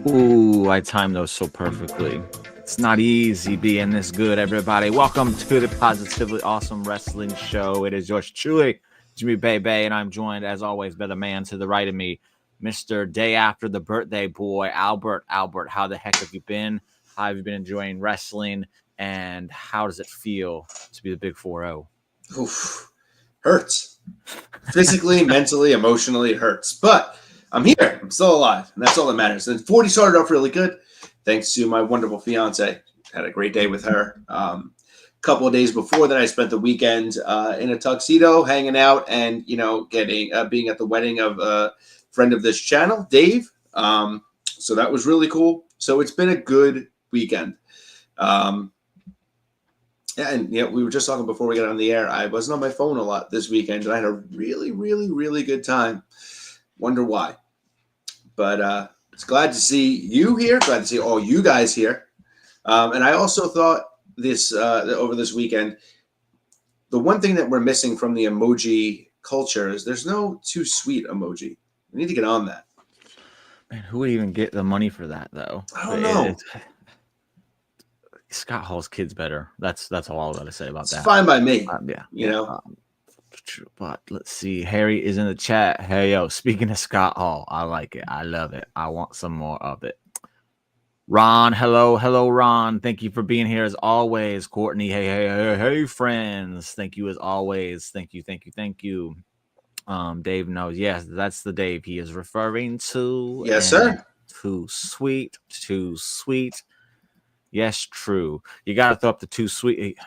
Ooh, I timed those so perfectly. It's not easy being this good, everybody. Welcome to the Positively Awesome Wrestling Show. It is yours truly, Jimmy Bebe, and I'm joined, as always, by the man to the right of me, Mr. Day After the Birthday Boy, Albert. Albert, how the heck have you been? How have you been enjoying wrestling? And how does it feel to be the Big 4-0? Oof. Hurts. Physically, mentally, emotionally, it hurts. But I'm here. I'm still alive, and that's all that matters. And 40 started off really good, thanks to my wonderful fiance. Had a great day with her. A couple of days before that, I spent the weekend in a tuxedo, hanging out, and getting being at the wedding of a friend of this channel, Dave. So that was really cool. So it's been a good weekend. And we were just talking before we got on the air. I wasn't on my phone a lot this weekend, and I had a really, really, really good time. Wonder why. But it's glad to see you here. Glad to see all you guys here. And I also thought this over this weekend, the one thing that we're missing from the emoji culture is there's no too sweet emoji. We need to get on that. Man, who would even get the money for that, though? I don't know. Scott Hall's kid's better. That's all I got to say about that. It's fine by me. But let's see. Harry is in the chat. Hey, yo, speaking of Scott Hall, I like it. I love it. I want some more of it. Ron, hello, Ron. Thank you for being here as always. Courtney, hey, friends. Thank you as always. Thank you. Dave knows. Yes, that's the Dave he is referring to. Yes, sir. Too sweet. Yes, true. You got to throw up the too sweet.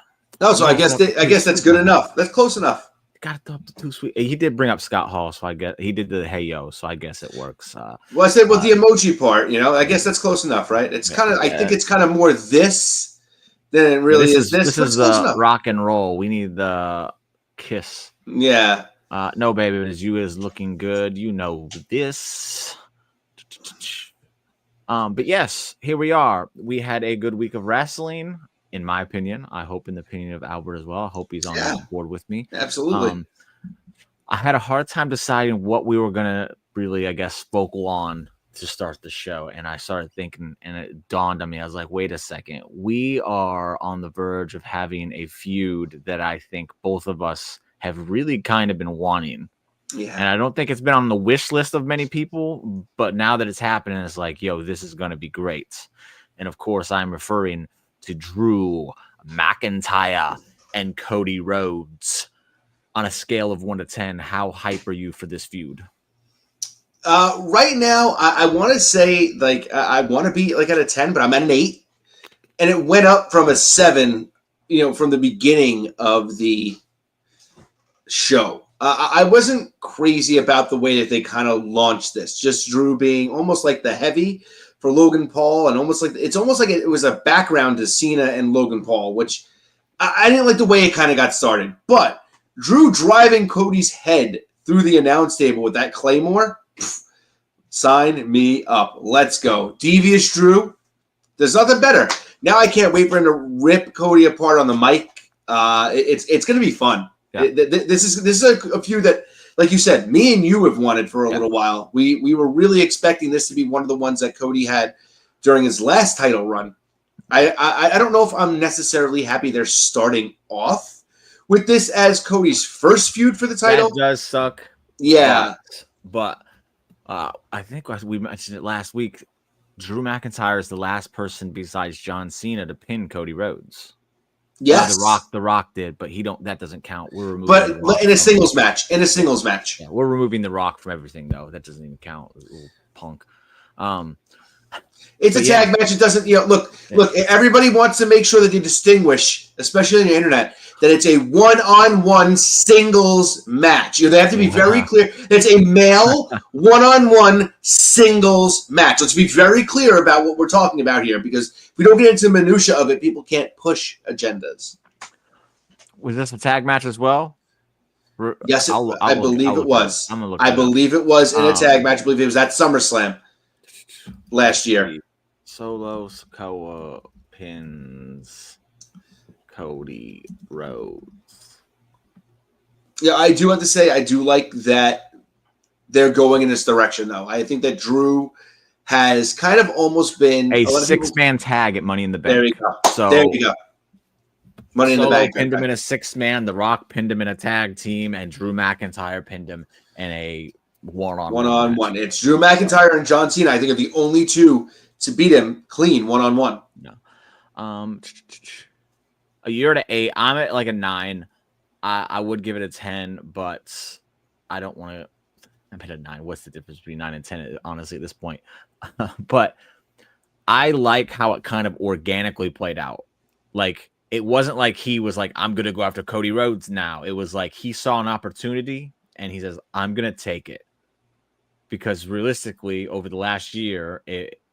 No, so I guess that's good enough. That's close enough. Got to throw up the too sweet. He did bring up Scott Hall, so I guess he did the hey yo, so I guess it works. Well, I said with the emoji part, I guess that's close enough, right? It's kind of. I think it's kind of more this than it really is. This is the rock and roll. We need the kiss. Yeah. No, baby, as you is looking good. You know this. But yes, here we are. We had a good week of wrestling, in my opinion. I hope in the opinion of Albert as well. I hope he's on board with me. Absolutely. I had a hard time deciding what we were going to really, I guess, focal on to start the show. And I started thinking, and it dawned on me. I was like, wait a second. We are on the verge of having a feud that I think both of us have really kind of been wanting. Yeah. And I don't think it's been on the wish list of many people, but now that it's happening, it's like, yo, this is going to be great. And of course, I'm referring to Drew McIntyre and Cody Rhodes. On a scale of 1 to 10, how hype are you for this feud? Right now, I want to say I want to be at a 10, but I'm at an 8, and it went up from a 7. From the beginning of the show. I wasn't crazy about the way that they kind of launched this. Just Drew being almost like the heavy for Logan Paul, and it's almost like it was a background to Cena and Logan Paul, which I didn't like the way it kind of got started. But Drew driving Cody's head through the announce table with that Claymore, sign me up. Let's go. Devious Drew. There's nothing better. Now I can't wait for him to rip Cody apart on the mic. It's going to be fun. Yeah. This is a feud that, like you said, me and you have wanted for a little while. We were really expecting this to be one of the ones that Cody had during his last title run. I don't know if I'm necessarily happy they're starting off with this as Cody's first feud for the title. That does suck. Yeah. But I think we mentioned it last week. Drew McIntyre is the last person besides John Cena to pin Cody Rhodes. Yes, the Rock did, but that doesn't count. We're removing but in a singles match. Yeah, we're removing the Rock from everything though. That doesn't even count. Punk. It's a tag match. It doesn't. Look. Everybody wants to make sure that they distinguish, especially on the internet, that it's a one-on-one singles match. They have to be very clear. It's a male one-on-one singles match. Let's be very clear about what we're talking about here, because if we don't get into the minutia of it, people can't push agendas. Was this a tag match as well? Yes, I believe it was. I believe it was in a tag match. I believe it was at SummerSlam last year. Solo Sikoa pins Cody Rhodes. Yeah, I do have to say, I do like that they're going in this direction, though. I think that Drew has kind of almost been a 6-man tag at Money in the Bank. There you go. So there you go. Money in the Bank. Pinned him in a 6-man. The Rock pinned him in a tag team, and Drew McIntyre pinned him in a one-on-one. It's Drew McIntyre and John Cena. I think are the only two to beat him clean one-on-one. No. A year to 8. I'm at like a 9. I would give it a 10, but I don't want to. I'm at a 9. What's the difference between 9 and 10? Honestly, at this point, but I like how it kind of organically played out. Like it wasn't like he was like, "I'm going to go after Cody Rhodes now." It was like he saw an opportunity and he says, "I'm going to take it," because realistically, over the last year,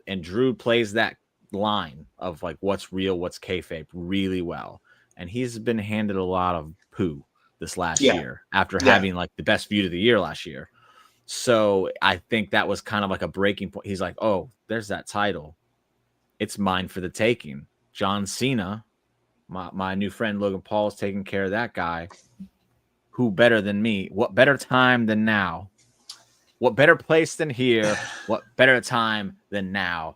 and Drew plays that line of like what's real, what's kayfabe really well, and he's been handed a lot of poo this last year after having like the best feud of the year last year. So I think that was kind of like a breaking point. He's like, "Oh, there's that title. It's mine for the taking." John Cena, my new friend Logan Paul, is taking care of that guy. Who better than me? What better time than now? What better place than here? What better time than now?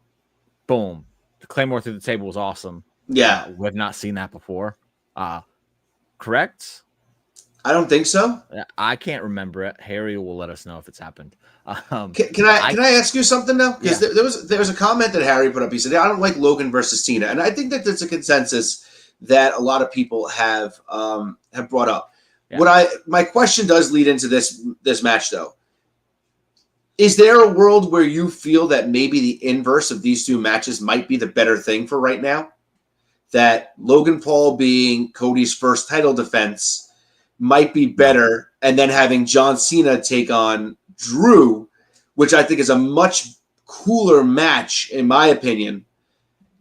Boom. The Claymore through the table was awesome. Yeah. We've not seen that before. Correct? I don't think so. I can't remember it. Harry will let us know if it's happened. Can I ask you something now? Because there was a comment that Harry put up. He said, "I don't like Logan versus Cena," and I think that that's a consensus that a lot of people have brought up. Yeah. My question does lead into this match though. Is there a world where you feel that maybe the inverse of these two matches might be the better thing for right now? That Logan Paul being Cody's first title defense might be better, and then having John Cena take on Drew, which I think is a much cooler match, in my opinion,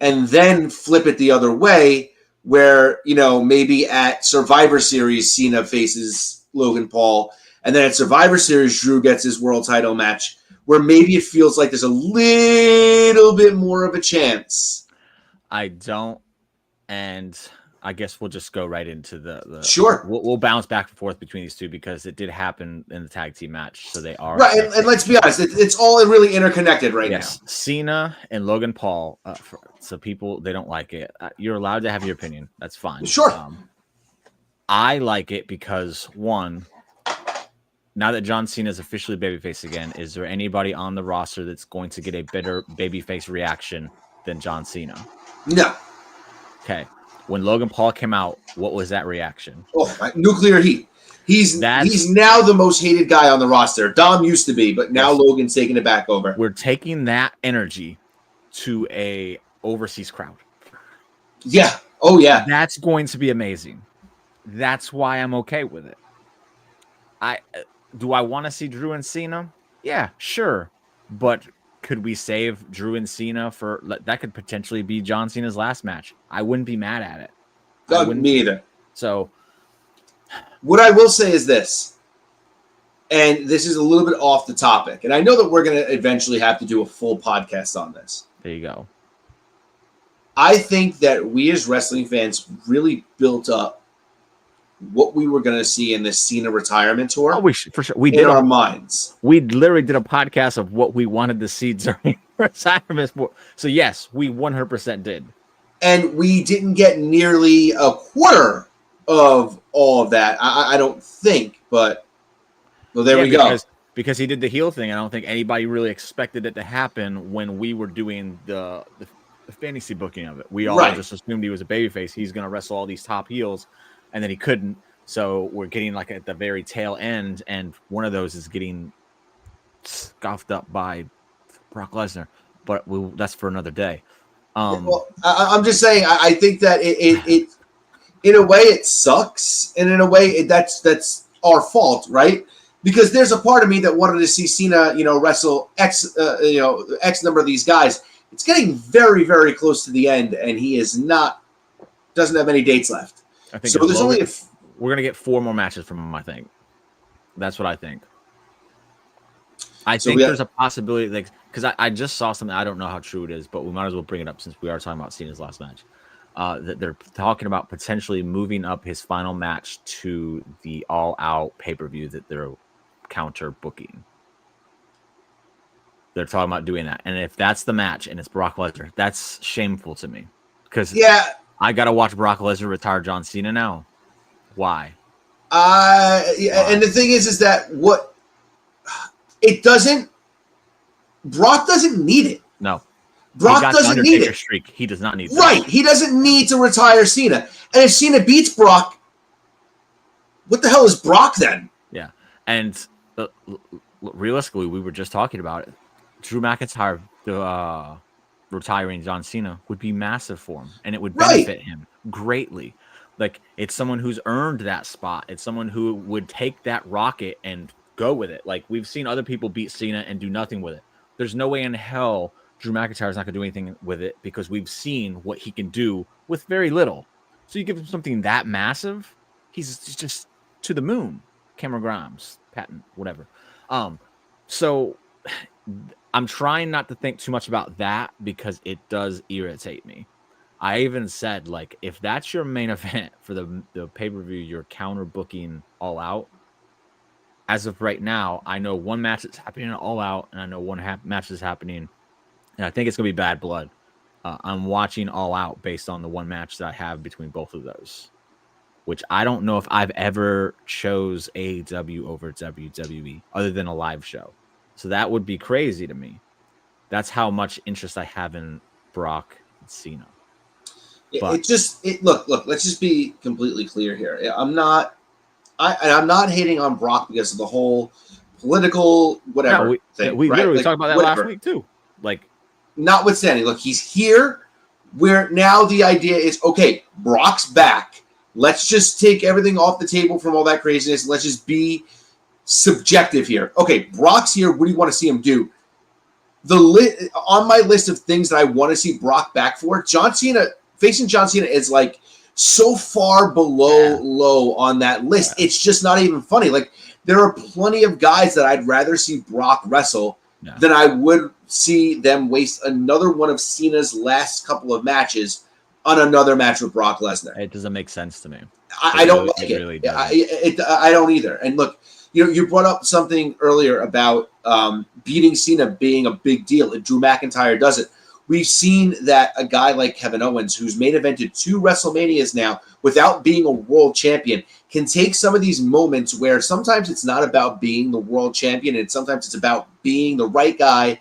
and then flip it the other way, where, maybe at Survivor Series, Cena faces Logan Paul, and then at Survivor Series, Drew gets his world title match, where maybe it feels like there's a little bit more of a chance. I don't, and I guess we'll just go right into the sure. We'll bounce back and forth between these two because it did happen in the tag team match, so they are right. And let's be honest, it's all really interconnected right now. Cena and Logan Paul. So people, they don't like it. You're allowed to have your opinion. That's fine. Sure. I like it because one, now that John Cena is officially babyface again, is there anybody on the roster that's going to get a better babyface reaction than John Cena? No. Okay. When Logan Paul came out, what was that reaction? Oh, nuclear heat. He's now the most hated guy on the roster. Dom used to be, but now Logan's taking it back over. We're taking that energy to a overseas crowd. Yeah. Oh, yeah. That's going to be amazing. That's why I'm okay with it. Do I want to see Drew and Cena? Yeah, sure. But could we save Drew and Cena for that? Could potentially be John Cena's last match. I wouldn't be mad at it. Me either. So what I will say is this, and this is a little bit off the topic, and I know that we're going to eventually have to do a full podcast on this. There you go. I think that we as wrestling fans really built up what we were going to see in this Cena retirement tour. Oh, for sure. We did our minds. We literally did a podcast of what we wanted to see during retirement. So yes, we 100% did. And we didn't get nearly a quarter of all of that. I don't think, but there we go. Because he did the heel thing. I don't think anybody really expected it to happen when we were doing the fantasy booking of it. We all just assumed he was a babyface. He's going to wrestle all these top heels. And then he couldn't, so we're getting like at the very tail end, and one of those is getting scoffed up by Brock Lesnar. But that's for another day. Well, I'm just saying, I think that it in a way it sucks, and in a way that's our fault, right? Because there's a part of me that wanted to see Cena, wrestle X number of these guys. It's getting very, very close to the end, and he doesn't have any dates left. I think so. There's only we're gonna get 4 more matches from him. I think that's what I think. I think there's a possibility, because I just saw something. I don't know how true it is, but we might as well bring it up since we are talking about Cena's last match. That they're talking about potentially moving up his final match to the All Out pay-per-view that they're counter booking. they're talking about doing that. And if that's the match and it's Brock Lesnar, that's shameful to me. Because I got to watch Brock Lesnar retire John Cena now. Why? And the thing is that Brock doesn't need it. No. Brock doesn't need it. Streak. He does not need that. Right. He doesn't need to retire Cena. And if Cena beats Brock, what the hell is Brock then? Yeah. And realistically, we were just talking about it. Drew McIntyre retiring John Cena would be massive for him, and it would benefit him greatly. Like, it's someone who's earned that spot. It's someone who would take that rocket and go with it. Like, we've seen other people beat Cena and do nothing with it. There's no way in hell Drew McIntyre is not going to do anything with it, because we've seen what he can do with very little. So you give him something that massive, he's just to the moon. Cameron Grimes, patent, whatever. So I'm trying not to think too much about that, because it does irritate me. I even said, like, if that's your main event for the pay-per-view, you're counter booking All Out. As of right now, I know one match that's happening at All Out, and I know one match is happening, and I think it's going to be Bad Blood. I'm watching All Out based on the one match that I have between both of those, which I don't know if I've ever chose AEW over WWE other than a live show. So that would be crazy to me. That's how much interest I have in Brock and Cena. Look, let's just be completely clear here. I'm not hating on Brock because of the whole political whatever thing. We literally talked about that last week too. Like, notwithstanding, look, he's here. Where now the idea is, okay, Brock's back. Let's just take everything off the table from all that craziness. Let's just be subjective here. Okay, Brock's here. What do you want to see him do? On my list of things that I want to see Brock back for, facing John Cena is like so far below low on that list. It's just not even funny. Like, there are plenty of guys that I'd rather see Brock wrestle than I would see them waste another one of Cena's last couple of matches on another match with Brock Lesnar. It doesn't make sense to me. I don't like it. Really I don't either. And look, you brought up something earlier about beating Cena being a big deal, and Drew McIntyre does it. We've seen that a guy like Kevin Owens, who's main evented 2 WrestleManias now without being a world champion, can take some of these moments where sometimes it's not about being the world champion, and sometimes it's about being the right guy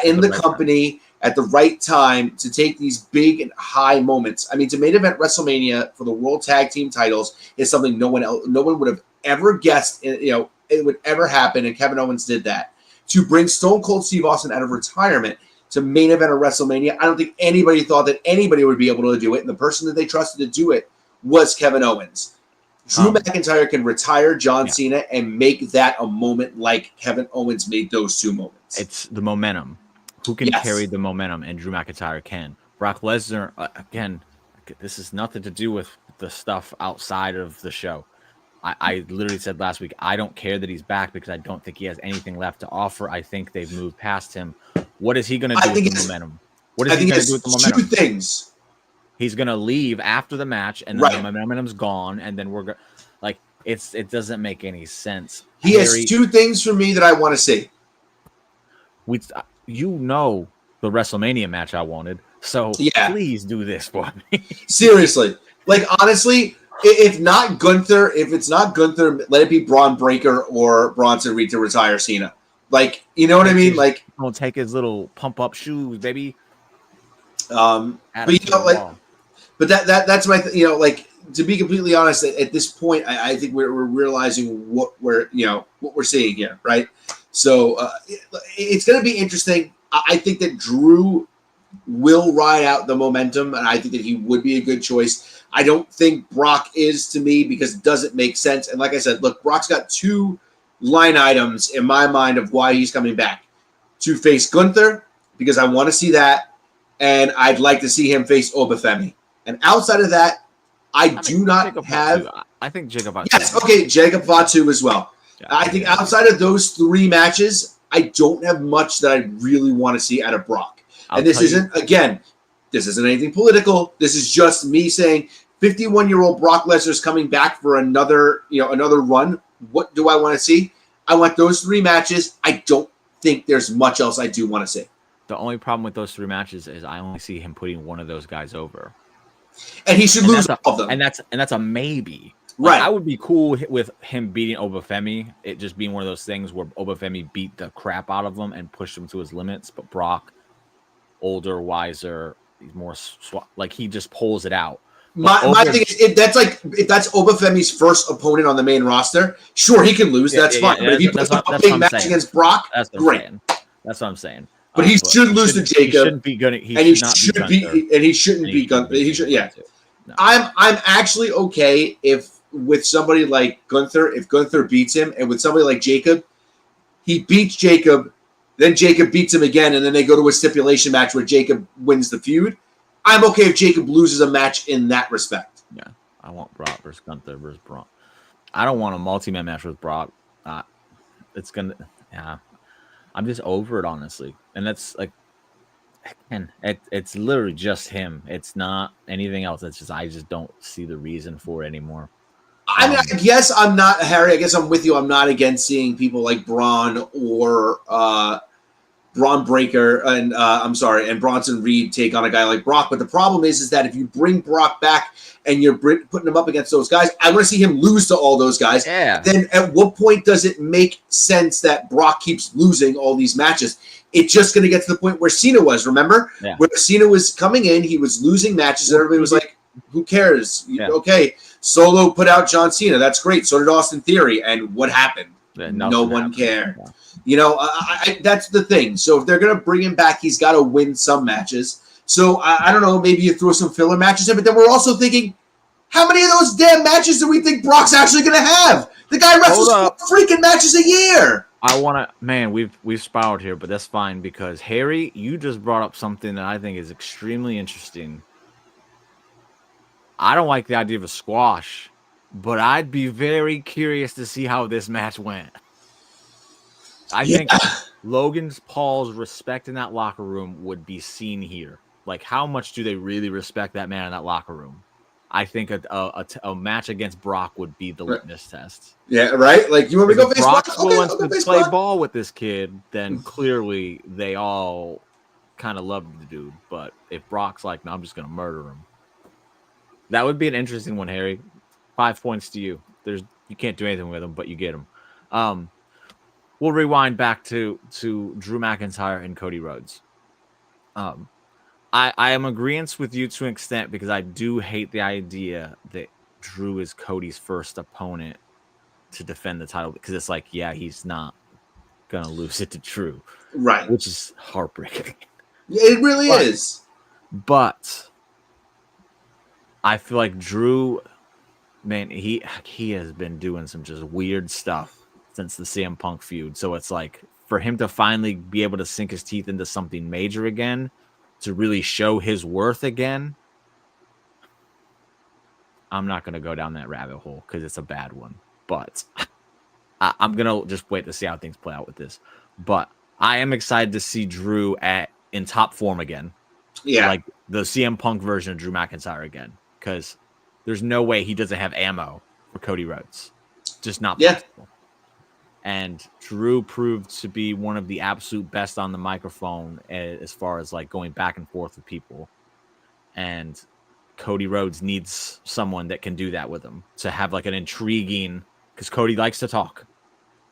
in the company at the right time to take these big and high moments. I mean, to main event WrestleMania for the World Tag Team titles is something no one would have ever guessed. It would ever happen, and Kevin Owens did that. To bring Stone Cold Steve Austin out of retirement to main event of WrestleMania, I don't think anybody thought that anybody would be able to do it, and the person that they trusted to do it was Kevin Owens. Drew McIntyre can retire John Cena and make that a moment like Kevin Owens made those 2 moments. It's the momentum. Who can carry the momentum? And Drew McIntyre can. Brock Lesnar, again, this is nothing to do with the stuff outside of the show. I literally said last week, I don't care that he's back because I don't think he has anything left to offer. I think they've moved past him. What is he going to do with the momentum? What is he going to do with the momentum? 2 things. He's going to leave after the match, and then the momentum's gone, and then we're going to, it doesn't make any sense. He has 2 things for me that I want to see. The WrestleMania match I wanted, so please do this for me. Seriously. Like, honestly, if it's not Gunther, let it be Braun Breaker or Bronson Reed to retire Cena. Like, you know what I mean? Like, don't take his little pump up shoes, baby. But that's my to be completely honest, at this point, I think we're realizing what we're seeing here, right? So it's going to be interesting. I think that Drew will ride out the momentum, and I think that he would be a good choice. I don't think Brock is, to me, because it doesn't make sense. And like I said, look, Brock's got 2 line items in my mind of why he's coming back. To face Gunther, because I want to see that, and I'd like to see him face Obafemi. And outside of that, I do not have... I think Jacob Fatu. Yes, okay, Jacob Fatu as well. Yeah, I think outside of those 3 matches, I don't have much that I really want to see out of Brock. And this isn't anything political. This is just me saying 51-year-old Brock Lesnar is coming back for another run. What do I want to see? I want those 3 matches. I don't think there's much else I do want to see. The only problem with those 3 matches is I only see him putting one of those guys over. And he should lose all of them. And that's a maybe. Right. I would be cool with him beating Obafemi. It just being one of those things where Obafemi beat the crap out of him and pushed him to his limits. But Brock, older, wiser, he's more like he just pulls it out. My thing is, if that's Obafemi's first opponent on the main roster, sure, he can lose. That's fine. But if he puts up a big match against Brock, great. That's what I'm saying. But he should lose to Jacob. He shouldn't be good. He shouldn't be Gunther. He should. Yeah. No. I'm actually okay with somebody like Gunther, if Gunther beats him, and with somebody like Jacob, he beats Jacob, then Jacob beats him again, and then they go to a stipulation match where Jacob wins the feud. I'm okay if Jacob loses a match in that respect. Yeah, I want Brock versus Gunther versus Brock. I don't want a multi-man match with Brock. It's gonna. Yeah, I'm just over it, honestly, and that's like. And it's literally just him. It's not anything else. It's just I just don't see the reason for it anymore. I mean, I guess I'm not, Harry. I guess I'm with you. I'm not against seeing people like Braun or Braun Breaker and and Bronson Reed take on a guy like Brock. But the problem is that if you bring Brock back and you're putting him up against those guys, I want to see him lose to all those guys. Yeah. Then at what point does it make sense that Brock keeps losing all these matches? It's just going to get to the point where Cena was, remember? Yeah. Where Cena was coming in, he was losing matches, and everybody was like, who cares? Yeah. Okay, Solo put out John Cena. That's great. So did Austin Theory. And what happened? Yeah, no one cared. Yeah. You know, that's the thing. So if they're going to bring him back, he's got to win some matches. So I don't know, maybe you throw some filler matches in, but then we're also thinking, how many of those damn matches do we think Brock's actually going to have? The guy wrestles 4 freaking matches a year. I want to, man, we've spiraled here, but that's fine because Harry, you just brought up something that I think is extremely interesting. I don't like the idea of a squash, but I'd be very curious to see how this match went. I think Logan Paul's respect in that locker room would be seen here. Like, how much do they really respect that man in that locker room? I think a match against Brock would be the litmus test. Yeah, right? Like, you want me to go face Brock's willing to play ball with this kid, then clearly they all kind of love the dude. But if Brock's like, no, I'm just going to murder him. That would be an interesting one, Harry. 5 points to you. You can't do anything with him, but you get him. We'll rewind back to Drew McIntyre and Cody Rhodes. I am agreeant with you to an extent because I do hate the idea that Drew is Cody's first opponent to defend the title because it's like, yeah, he's not going to lose it to Drew. Right. Which is heartbreaking. It really is. But I feel like Drew, man, he has been doing some just weird stuff since the CM Punk feud. So it's like for him to finally be able to sink his teeth into something major again, to really show his worth again, I'm not going to go down that rabbit hole because it's a bad one. But I'm going to just wait to see how things play out with this. But I am excited to see Drew in top form again. Yeah. Like the CM Punk version of Drew McIntyre again. Because there's no way he doesn't have ammo for Cody Rhodes. Just not possible. And Drew proved to be one of the absolute best on the microphone as far as like going back and forth with people. And Cody Rhodes needs someone that can do that with him to have like an intriguing, because Cody likes to talk.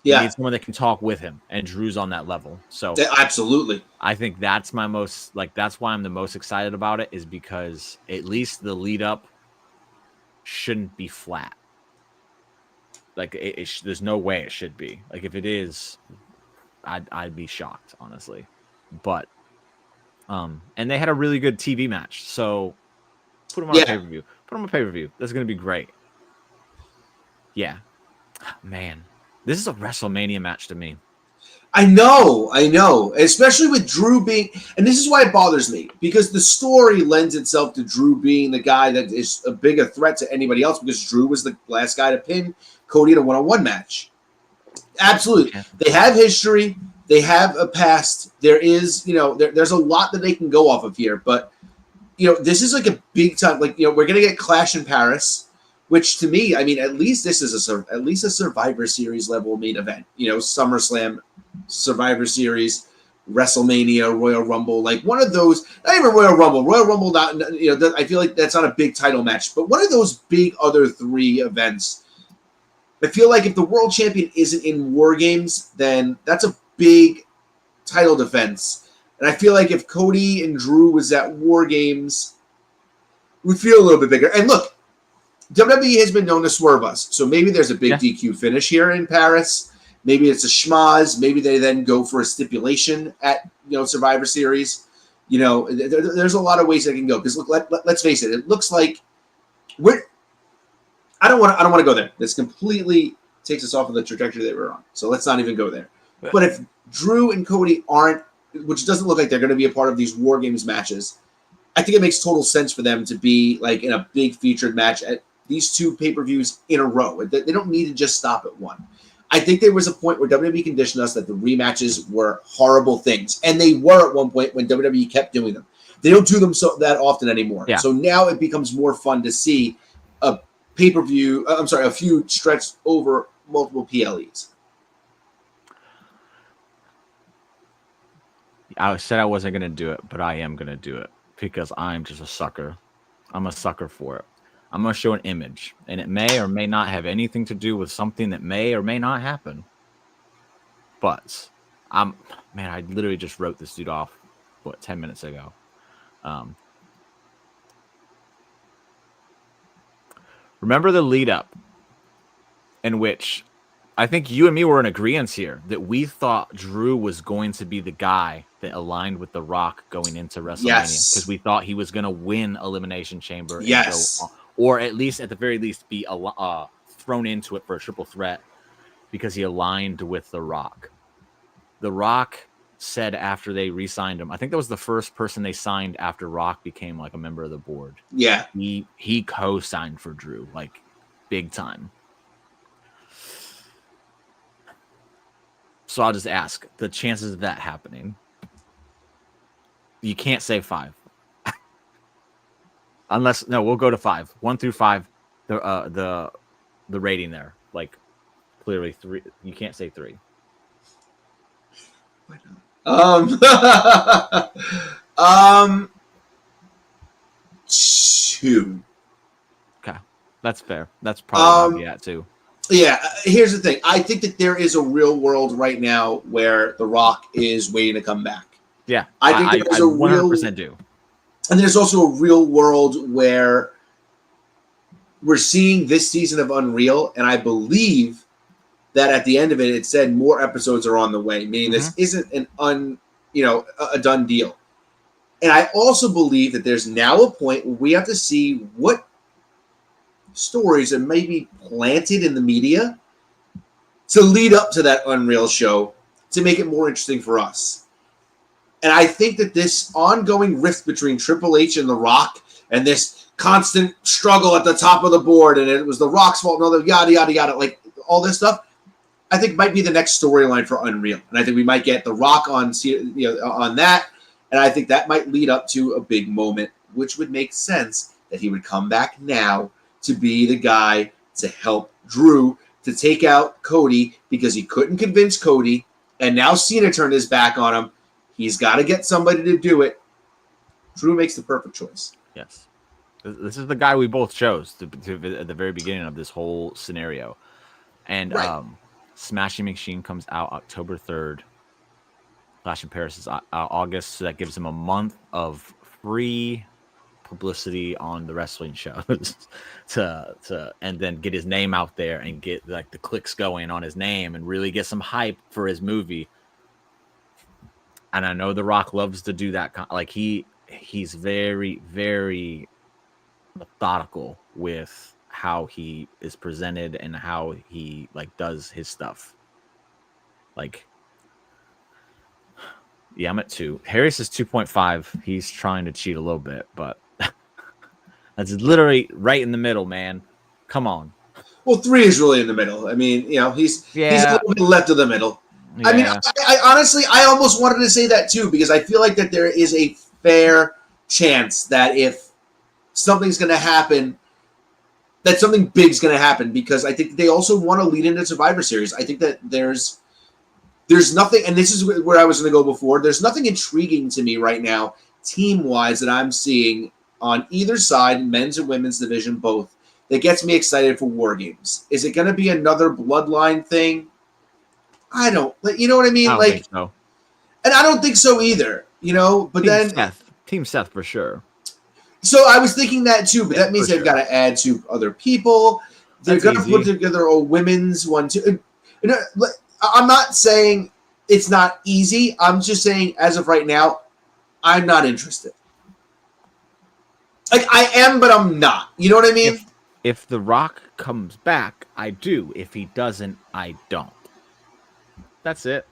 Yeah. He needs someone that can talk with him, and Drew's on that level. So absolutely. I think that's that's why I'm the most excited about it, is because at least the lead up shouldn't be flat. Like there's no way it should be. Like if it is, I'd be shocked, honestly. But and they had a really good TV match, so put them on a pay-per-view. Put them on a pay-per-view. That's gonna be great. Yeah, man, this is a WrestleMania match to me. I know, especially with Drew being, and this is why it bothers me, because the story lends itself to Drew being the guy that is a bigger threat to anybody else, because Drew was the last guy to pin Cody in a one-on-one match. Absolutely. Yeah. They have history. They have a past. There is, there's a lot that they can go off of here, but, this is like a big time, like, we're going to get Clash in Paris, which to me, I mean, at least this is a Survivor Series level main event, SummerSlam Survivor Series, WrestleMania, Royal Rumble, like one of those, not even Royal Rumble, not, I feel like that's not a big title match, but one of those big other 3 events. I feel like if the world champion isn't in War Games, then that's a big title defense. And I feel like if Cody and Drew was at War Games, we'd feel a little bit bigger. And look, WWE has been known to swerve us. So maybe there's a big DQ finish here in Paris. Maybe it's a schmaz. Maybe they then go for a stipulation at Survivor Series. There's a lot of ways they can go. Because look, let's face it. It looks like I don't want to go there. This completely takes us off of the trajectory that we're on. So let's not even go there. But if Drew and Cody aren't, which doesn't look like they're going to be a part of these War Games matches, I think it makes total sense for them to be like in a big featured match at these 2 pay-per-views in a row. They don't need to just stop at one. I think there was a point where WWE conditioned us that the rematches were horrible things. And they were at one point when WWE kept doing them. They don't do them that often anymore. Yeah. So now it becomes more fun to see a pay-per-view, a feud stretched over multiple PLEs. I said I wasn't going to do it, but I am going to do it because I'm just a sucker. I'm a sucker for it. I'm going to show an image, and it may or may not have anything to do with something that may or may not happen. But I literally just wrote this dude off, 10 minutes ago. Remember the lead up in which I think you and me were in agreement here that we thought Drew was going to be the guy that aligned with The Rock going into WrestleMania because we thought he was going to win Elimination Chamber. Yes. Or at least, at the very least, be thrown into it for a triple threat because he aligned with The Rock. The Rock said after they re-signed him, I think that was the first person they signed after Rock became like a member of the board. Yeah. He co-signed for Drew, like big time. So I'll just ask the chances of that happening. You can't say 5. We'll go to 5. 1 through 5, the rating there. Like clearly 3. You can't say 3. Why not? 2. Okay, that's fair. That's probably at 2. Yeah, here's the thing. I think that there is a real world right now where The Rock is waiting to come back. Yeah, I think there's a 100% do. And there's also a real world where we're seeing this season of Unreal, and I believe that at the end of it, it said more episodes are on the way, meaning this isn't a done deal. And I also believe that there's now a point where we have to see what stories are maybe planted in the media to lead up to that Unreal show to make it more interesting for us. And I think that this ongoing rift between Triple H and The Rock and this constant struggle at the top of the board, and it was The Rock's fault, and all the yada, yada, yada, like all this stuff, I think might be the next storyline for Unreal. And I think we might get The Rock on that, and I think that might lead up to a big moment, which would make sense that he would come back now to be the guy to help Drew to take out Cody because he couldn't convince Cody, and now Cena turned his back on him. He's got to get somebody to do it. Drew makes the perfect choice. Yes. This is the guy we both chose at the very beginning of this whole scenario. And Smashing Machine comes out October 3rd. Clash in Paris is August, so that gives him a month of free publicity on the wrestling shows to and then get his name out there and get like the clicks going on his name and really get some hype for his movie. And I know The Rock loves to do that. Like he's very, very methodical with how he is presented and how he like does his stuff. Like, yeah, I'm at 2. Harris is 2.5. He's trying to cheat a little bit, but that's literally right in the middle, man. Come on. Well, 3 is really in the middle. I mean, he's a little bit left of the middle. Yeah. I mean, I honestly, I almost wanted to say that too, because I feel like that there is a fair chance that if something's going to happen, that something big's going to happen, because I think they also want to lead into Survivor Series. I think that there's there's nothing, and this is where I was going to go before. There's nothing intriguing to me right now, team-wise, that I'm seeing on either side, men's and women's division, both, that gets me excited for War Games. Is it going to be another Bloodline thing? I don't, you know what I mean? I don't think so. And I don't think so either, you know, but Team Seth for sure. So I was thinking that too, but that means they've got to add 2 other people. They're going to put together a women's one too. You know, I'm not saying it's not easy. I'm just saying, as of right now, I'm not interested. Like, I am, but I'm not. You know what I mean? If The Rock comes back, I do. If he doesn't, I don't. That's it.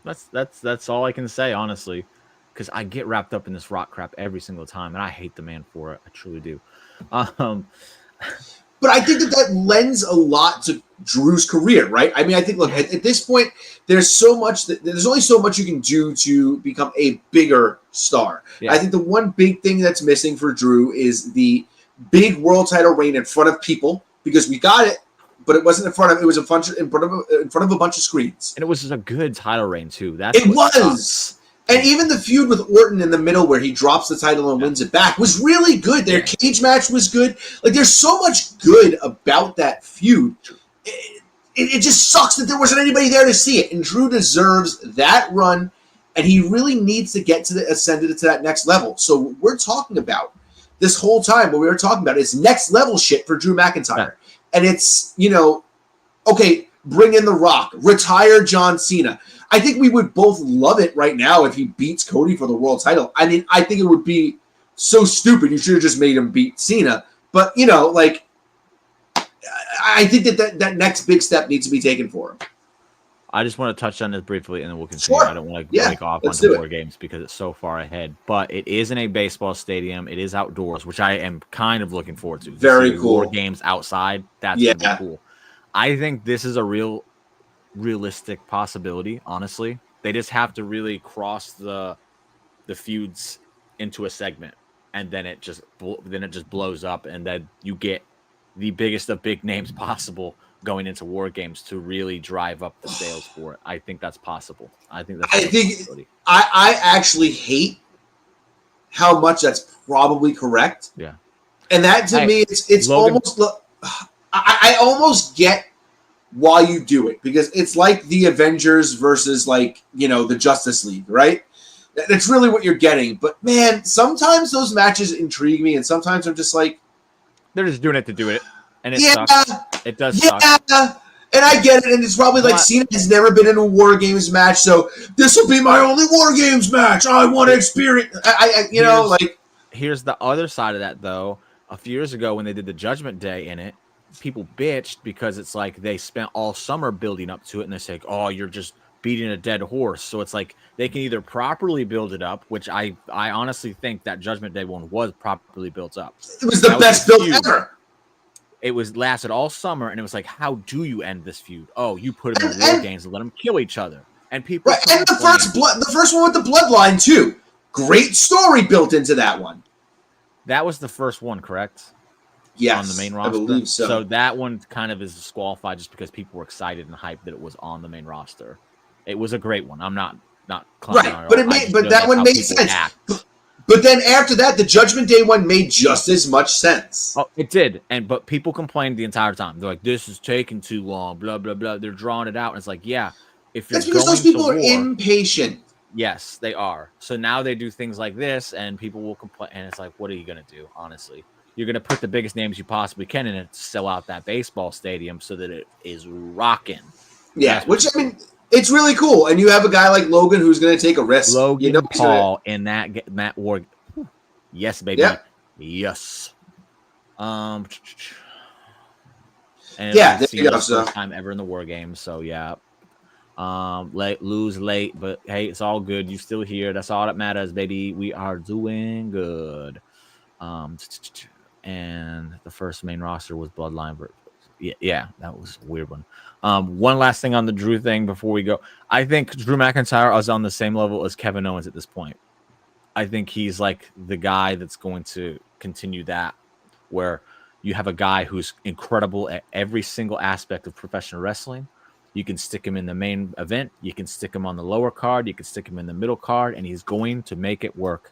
That's all I can say, honestly, because I get wrapped up in this Rock crap every single time, and I hate the man for it. I truly do. But I think that lends a lot to Drew's career, right? I mean, I think, look, at this point, there's only so much you can do to become a bigger star. Yeah. I think the one big thing that's missing for Drew is the big world title reign in front of people, because we got it, but it wasn't in front of. It was in front of a bunch of screens, and it was just a good title reign too. It was. And even the feud with Orton in the middle, where he drops the title and wins it back, was really good. Their cage match was good. Like, there's so much good about that feud. It just sucks that there wasn't anybody there to see it. And Drew deserves that run, and he really needs to get ascended to that next level. So what we're talking about this whole time, what we were talking about, is next level shit for Drew McIntyre. Yeah. And it's, okay, bring in The Rock, retire John Cena. I think we would both love it right now if he beats Cody for the world title. I mean, I think it would be so stupid. You should have just made him beat Cena. But, I think that next big step needs to be taken for him. I just want to touch on this briefly, and then we'll continue. Sure. I don't want to break off onto War Games because it's so far ahead. But it is in a baseball stadium. It is outdoors, which I am kind of looking forward to. Very cool. War Games outside. That's really cool. I think this is a realistic possibility, honestly. They just have to really cross the feuds into a segment, and then it just blows up, and then you get the biggest of big names possible going into War Games to really drive up the sales for it. I think that's possible. I think I actually hate how much that's probably correct. Yeah. And that to me, it's Logan, almost I almost get why you do it, because it's like the Avengers versus the Justice League, right? That's really what you're getting. But man, sometimes those matches intrigue me, and sometimes I'm just like, they're just doing it to do it, and it sucks. It does suck. And I get it, and it's probably like Cena has never been in a War Games match, so this will be my only War Games match. I want to experience. Here's the other side of that, though. A few years ago, when they did the Judgment Day in it, people bitched because it's like they spent all summer building up to it, and they say, "Oh, you're just beating a dead horse." So it's like they can either properly build it up, which I honestly think that Judgment Day one was properly built up. It was the best build ever. It was lasted all summer, and it was like, how do you end this feud? Oh, you put them in War Games and let them kill each other. And people, and the first one with the Bloodline too. Great story built into that one. That was the first one, correct? Yes, on the main roster. I believe so. So that one kind of is disqualified just because people were excited and hyped that it was on the main roster. It was a great one. I'm not right, but that one made sense. But then after that, the Judgment Day one made just as much sense. Oh, it did. But people complained the entire time. They're like, "This is taking too long." Blah blah blah. They're drawing it out, and it's like, yeah, if you're that's because those people are impatient. Yes, they are. So now they do things like this, and people will complain. And it's like, what are you gonna do? Honestly, you're gonna put the biggest names you possibly can in it to sell out that baseball stadium so that it is rocking. Yeah, which I mean. It's really cool, and you have a guy like Logan who's going to take a risk. Logan Paul in that Matt Ward. Yes, baby. Yeah. Yes. And there you go. First time ever in the War Games, so yeah. Lose late, but hey, it's all good. You still here. That's all that matters, baby. We are doing good. And the first main roster was Bloodline. Yeah, that was a weird one. One last thing on the Drew thing before we go. I think Drew McIntyre is on the same level as Kevin Owens at this point. I think he's like the guy that's going to continue that, where you have a guy who's incredible at every single aspect of professional wrestling. You can stick him in the main event. You can stick him on the lower card. You can stick him in the middle card, and he's going to make it work.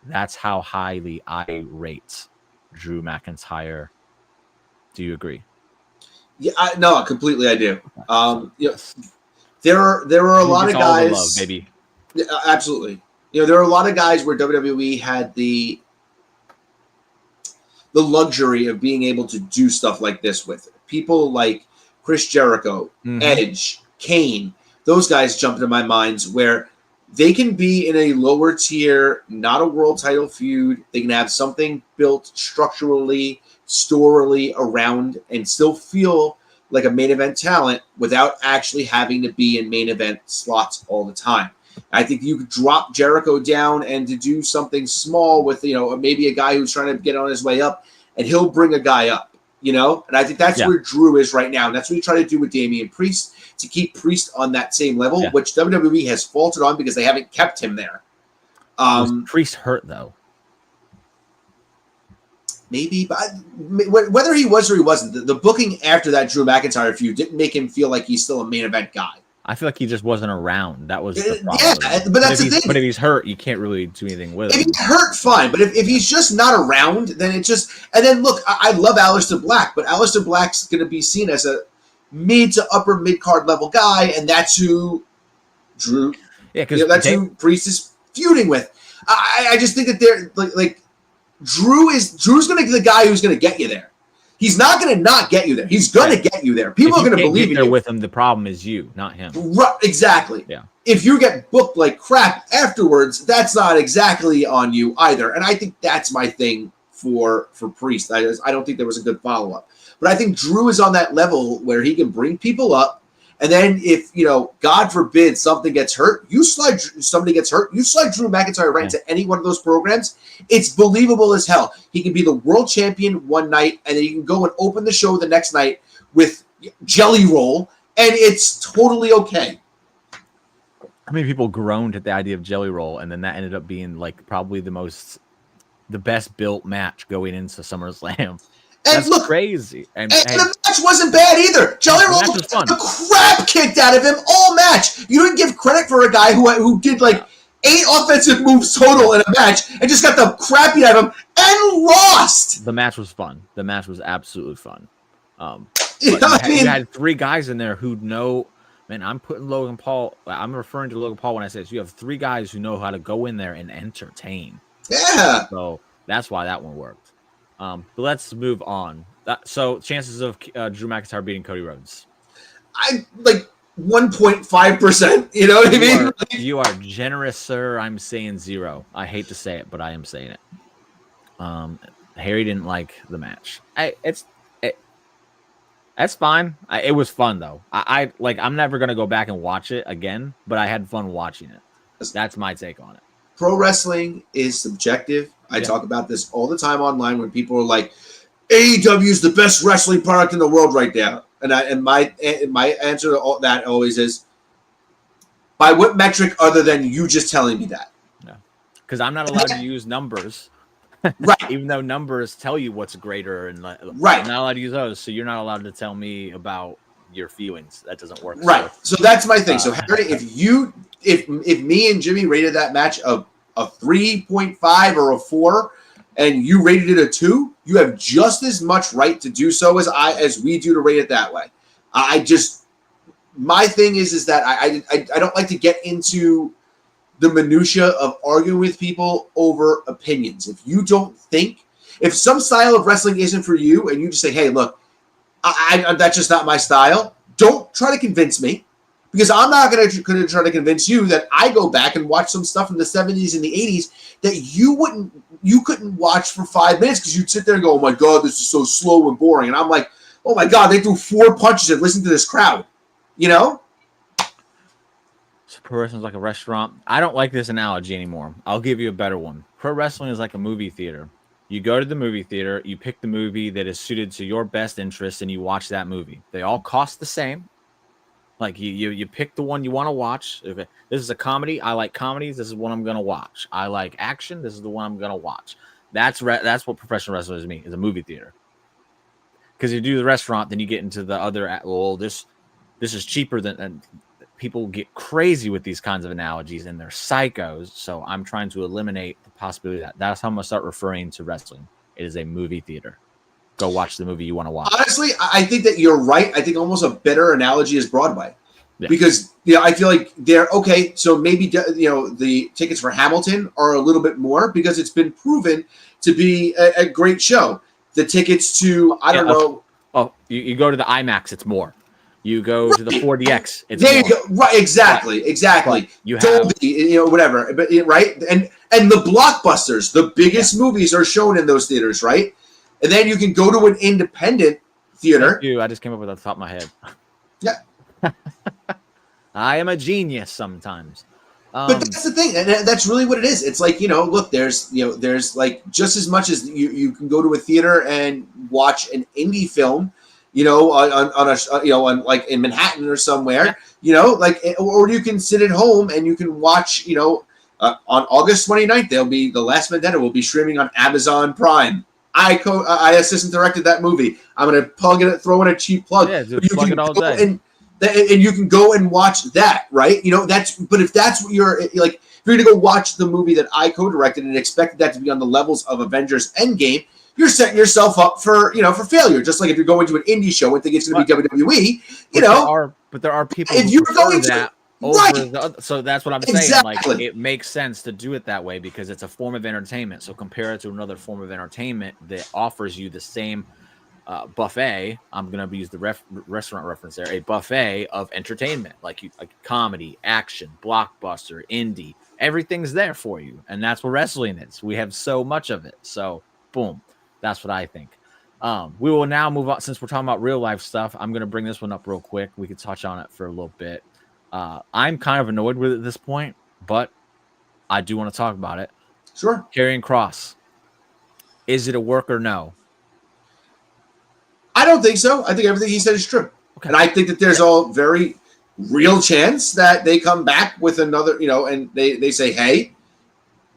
That's how highly I rate Drew McIntyre. Do you agree? Yeah, no, completely. I do. So, there are a lot of guys, love, baby. Yeah, absolutely. There are a lot of guys where WWE had the luxury of being able to do stuff like this with people like Chris Jericho, Edge, Kane. Those guys jump into my minds where they can be in a lower tier, not a world title feud. They can have something built structurally, storily around, and still feel like a main event talent without actually having to be in main event slots all the time. I think you could drop Jericho down and to do something small with, maybe a guy who's trying to get on his way up, and he'll bring a guy up, And I think that's where Drew is right now. And that's what you try to do with Damian Priest, to keep Priest on that same level, which WWE has faltered on because they haven't kept him there. Was Priest hurt, though? Maybe, but whether he was or he wasn't, the booking after that Drew McIntyre feud didn't make him feel like he's still a main event guy. I feel like he just wasn't around. That was the problem. Yeah, but that's the thing. But if he's hurt, you can't really do anything with him. If he's hurt, fine. But if he's just not around, then it just... And then, look, I love Aleister Black, but Aleister Black's going to be seen as a mid to upper mid-card level guy, and that's who Drew... Yeah, because that's who Priest is feuding with. I just think that they're... like Drew's going to be the guy who's going to get you there. He's not going to not get you there. He's going to get you there. People are going to believe in you. With him, the problem is you, not him. Right, exactly. Yeah. If you get booked like crap afterwards, that's not exactly on you either. And I think that's my thing for Priest. I don't think there was a good follow-up. But I think Drew is on that level where he can bring people up. And then if, God forbid something gets hurt, somebody gets hurt, you slide Drew McIntyre right into any one of those programs. It's believable as hell. He can be the world champion one night, and then you can go and open the show the next night with Jelly Roll, and it's totally okay. How many people groaned at the idea of Jelly Roll, and then that ended up being like probably the best built match going into SummerSlam. And that's look, crazy. And the match wasn't bad either. Jelly Roll got the crap kicked out of him all match. You didn't give credit for a guy who did like 8 offensive moves total in a match and just got the crap beat out of him and lost. The match was fun. The match was absolutely fun. You had 3 guys in there who know. Man, I'm putting Logan Paul. I'm referring to Logan Paul when I say this. You have 3 guys who know how to go in there and entertain. Yeah. So that's why that one worked. But let's move on. So chances of Drew McIntyre beating Cody Rhodes. I like 1.5%. You know what I mean? You are generous, sir. I'm saying 0. I hate to say it, but I am saying it. Harry didn't like the match. That's fine. It was fun though. I'm never gonna go back and watch it again, but I had fun watching it. That's my take on it. Pro wrestling is subjective. I talk about this all the time online when people are like, AEW is the best wrestling product in the world right now. And my answer to that always is, by what metric other than you just telling me that? No, because I'm not allowed to use numbers. Right. Even though numbers tell you what's greater, and right. I'm not allowed to use those, so you're not allowed to tell me about your feelings. That doesn't work. Right. So that's my thing. So Harry, if me and Jimmy rated that match a 3.5 or a 4, and you rated it a 2, you have just as much right to do so as we do to rate it that way. My thing is that I don't like to get into the minutia of arguing with people over opinions. If you don't think, if some style of wrestling isn't for you, and you just say, hey, look, that's just not my style, don't try to convince me. Because I'm not going to try to convince you that I go back and watch some stuff from the 70s and the 80s that you couldn't watch for 5 minutes because you'd sit there and go, oh my God, this is so slow and boring. And I'm like, oh my God, they threw 4 punches and listen to this crowd. You know? So pro wrestling's like a restaurant. I don't like this analogy anymore. I'll give you a better one. Pro wrestling is like a movie theater. You go to the movie theater, you pick the movie that is suited to your best interest, and you watch that movie. They all cost the same. Like you pick the one you want to watch. If this is a comedy, I like comedies. This is what I'm gonna watch. I like action. This is the one I'm gonna watch. That's what professional wrestling is to me, is a movie theater. Because you do the restaurant, then you get into the other. Well, this this is cheaper than. And people get crazy with these kinds of analogies, and they're psychos. So I'm trying to eliminate the possibility that that's how I'm gonna start referring to wrestling. It is a movie theater. Go watch the movie you want to watch. Honestly, I think that you're right. I think almost a better analogy is Broadway. Yeah. Because I feel like they're okay. So maybe the tickets for Hamilton are a little bit more because it's been proven to be a great show. The tickets to I don't know. Oh, you go to the IMAX, it's more. You go to the 4DX, it's there more. You go. Right, exactly. But you have Dolby, whatever. But right, and the blockbusters, the biggest movies are shown in those theaters, right? And then you can go to an independent theater. Thank you. I just came up with it off the top of my head. Yeah. I am a genius sometimes. But that's the thing, and that's really what it is. It's like, look, there's like just as much as you can go to a theater and watch an indie film, on like in Manhattan or somewhere, like, or you can sit at home and you can watch, on August 29th, The Last Vendetta will be streaming on Amazon Prime. I assistant directed that movie. I'm gonna throw in a cheap plug. Yeah, just plug it all day. And you can go and watch that, right? But if that's what you're like, if you're gonna go watch the movie that I co-directed and expected that to be on the levels of Avengers Endgame, you're setting yourself up for failure. Just like if you're going to an indie show and think it's gonna be WWE, but there are people if who you're prefer going that to, over right. the other. So that's what I'm saying. Exactly. Like, it makes sense to do it that way because it's a form of entertainment. So compare it to another form of entertainment that offers you the same buffet. I'm gonna use the restaurant reference there. A buffet of entertainment, like comedy, action, blockbuster, indie. Everything's there for you, and that's what wrestling is. We have so much of it. So boom, that's what I think. We will now move on. Since we're talking about real life stuff, I'm gonna bring this one up real quick. We could touch on it for a little bit. I'm kind of annoyed with it at this point, but I do want to talk about it. Sure. Karrion Kross. Is it a work or no? I don't think so. I think everything he said is true. Okay. And I think that there's a very real chance that they come back with another, and they say, hey,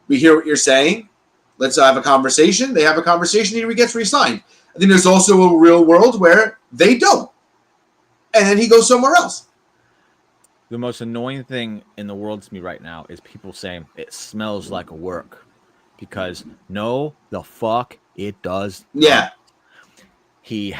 we hear what you're saying. Let's have a conversation. They have a conversation and he gets re-signed. I think there's also a real world where they don't. And then he goes somewhere else. The most annoying thing in the world to me right now is people saying it smells like a work. Because no, the fuck it does. Yeah. He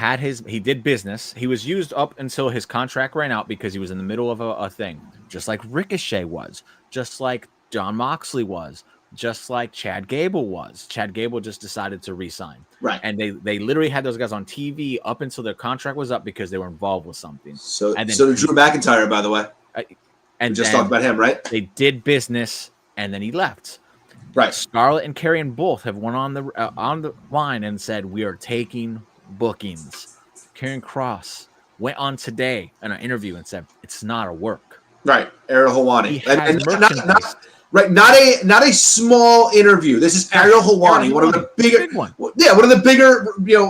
did business. He was used up until his contract ran out because he was in the middle of a thing. Just like Ricochet was. Just like Jon Moxley was. Just like Chad Gable was. Chad Gable just decided to re-sign. Right. And they literally had those guys on TV up until their contract was up because they were involved with something. So did Drew McIntyre, by the way. And we just talked about him, right? They did business, and then he left. Right. Scarlett and Karrion both have went on the line and said, we are taking bookings. Karrion Kross went on today in an interview and said it's not a work. Right, Ariel Helwani, and not a small interview. This is Ariel Helwani, one of the bigger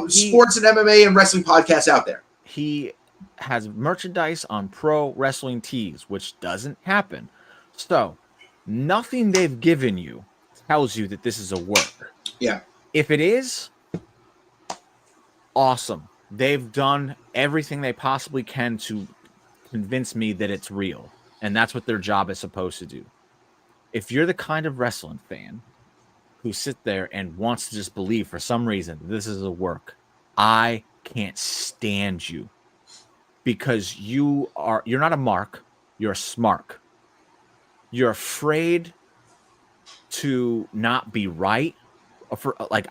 sports and MMA and wrestling podcasts out there. He has merchandise on pro wrestling tees, which doesn't happen. So nothing they've given you tells you that this is a work. Yeah. If it is, awesome. They've done everything they possibly can to convince me that it's real. And that's what their job is supposed to do. If you're the kind of wrestling fan who sits there and wants to just believe for some reason this is a work, I can't stand you. Because you're not a mark, you're a smark. You're afraid to not be right.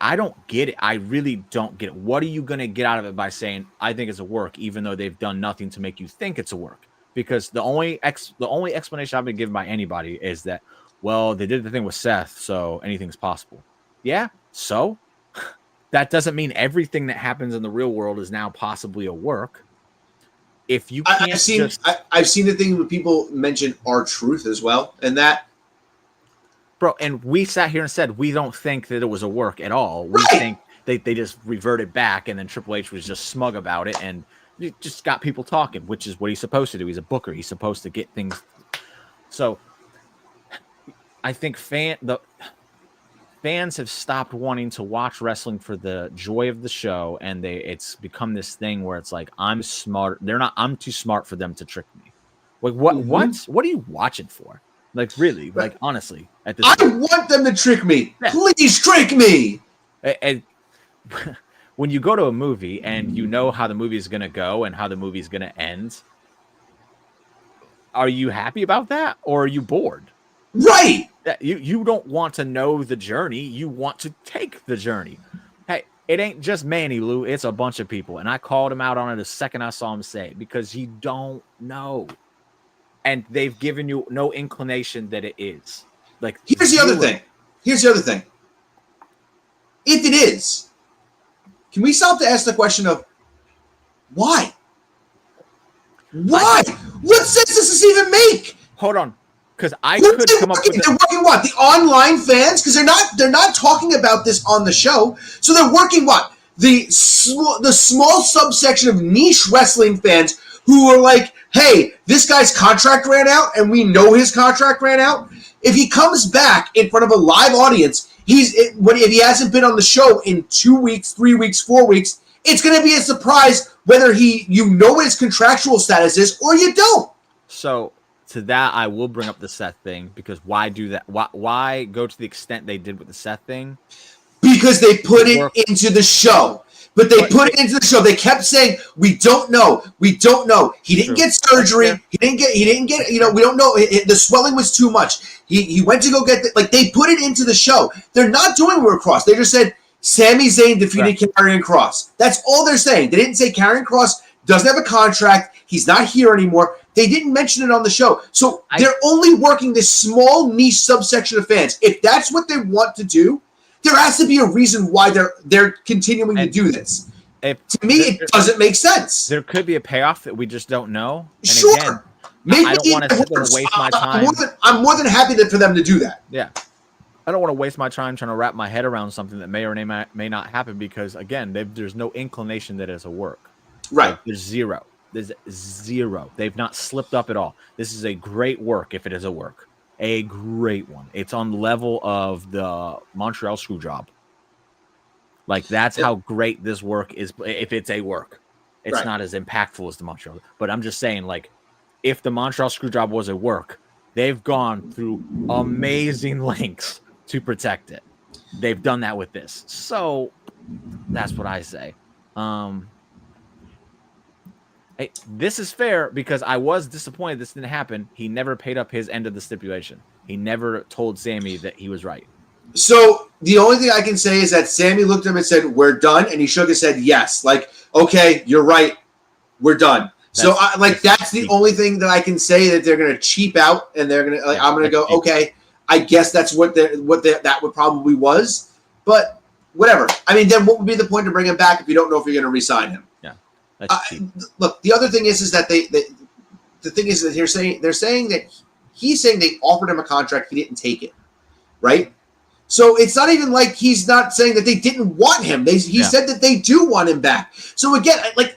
I don't get it. I really don't get it. What are you going to get out of it by saying I think it's a work, even though they've done nothing to make you think it's a work? Because the only explanation I've been given by anybody is that, well, they did the thing with Seth, so anything's possible. Yeah, so that doesn't mean everything that happens in the real world is now possibly a work. If you can't, I've seen the thing where people mention R-Truth as well, and that. Bro, and we sat here and said we don't think that it was a work at all. We think they just reverted back, and then Triple H was just smug about it, and it just got people talking, which is what he's supposed to do. He's a booker. He's supposed to get things. So I think fans have stopped wanting to watch wrestling for the joy of the show, and it's become this thing where it's like, I'm smart. I'm too smart for them to trick me. Like what are you watching for? Like, really, like, honestly, at this point. Want them to trick me. Yeah. Please trick me. And when you go to a movie and you know how the movie is going to go and how the movie is going to end, are you happy about that, or are you bored? Right. You don't want to know the journey. You want to take the journey. Hey, it ain't just Manny, Lou. It's a bunch of people. And I called him out on it the second I saw him say it, because you don't know. And they've given you no inclination that it is. Like, here's the other thing. If it is, can we stop to ask the question of why? Why? What sense does this even make? Hold on. Because I could come up with they're working what? The online fans? Because they're not talking about this on the show. So they're working what? The small subsection of niche wrestling fans who are like, hey, this guy's contract ran out, and we know his contract ran out. If he comes back in front of a live audience, if he hasn't been on the show in 2 weeks, 3 weeks, 4 weeks, it's going to be a surprise whether what his contractual status is or you don't. So to that, I will bring up the Seth thing, because why do that? Why go to the extent they did with the Seth thing? Because they put it into the show. But they put it into the show. They kept saying, we don't know. We don't know. He didn't get surgery. He didn't get, we don't know. The swelling was too much. He went to go get they put it into the show. They're not doing Kross. They just said, Sami Zayn defeated Karrion Kross. That's all they're saying. They didn't say Karrion Kross doesn't have a contract. He's not here anymore. They didn't mention it on the show. So they're only working this small niche subsection of fans. If that's what they want to do, there has to be a reason why they're continuing to do this. To me, it doesn't make sense. There could be a payoff that we just don't know. And sure. Again, maybe I don't want to sit there and waste my time. I'm more than happy for them to do that. Yeah. I don't want to waste my time trying to wrap my head around something that may or may not happen, because, again, there's no inclination that it's a work. Right. Like, there's zero. There's zero. They've not slipped up at all. This is a great work if it is a work. A great one. It's on the level of the Montreal Screwjob. Like, that's how great this work is. If it's a work, it's not as impactful as the Montreal. But I'm just saying, like, if the Montreal Screwjob was a work, they've gone through amazing lengths to protect it. They've done that with this. So that's what I say. Hey, this is fair, because I was disappointed this didn't happen. He never paid up his end of the stipulation. He never told Sami that he was right. So the only thing I can say is that Sami looked at him and said, we're done. And he shook his head, yes. Like, okay, you're right. We're done. That's the only thing that I can say, that they're going to cheap out, and they're going to, I'm going to go, okay, I guess that's what that would probably was. But whatever. I mean, then what would be the point to bring him back if you don't know if you're going to re-sign him? Yeah. Look, the other thing is that the thing is that they're saying that he's saying they offered him a contract, he didn't take it, right? So it's not even like he's not saying that they didn't want him. He said that they do want him back. So again, like,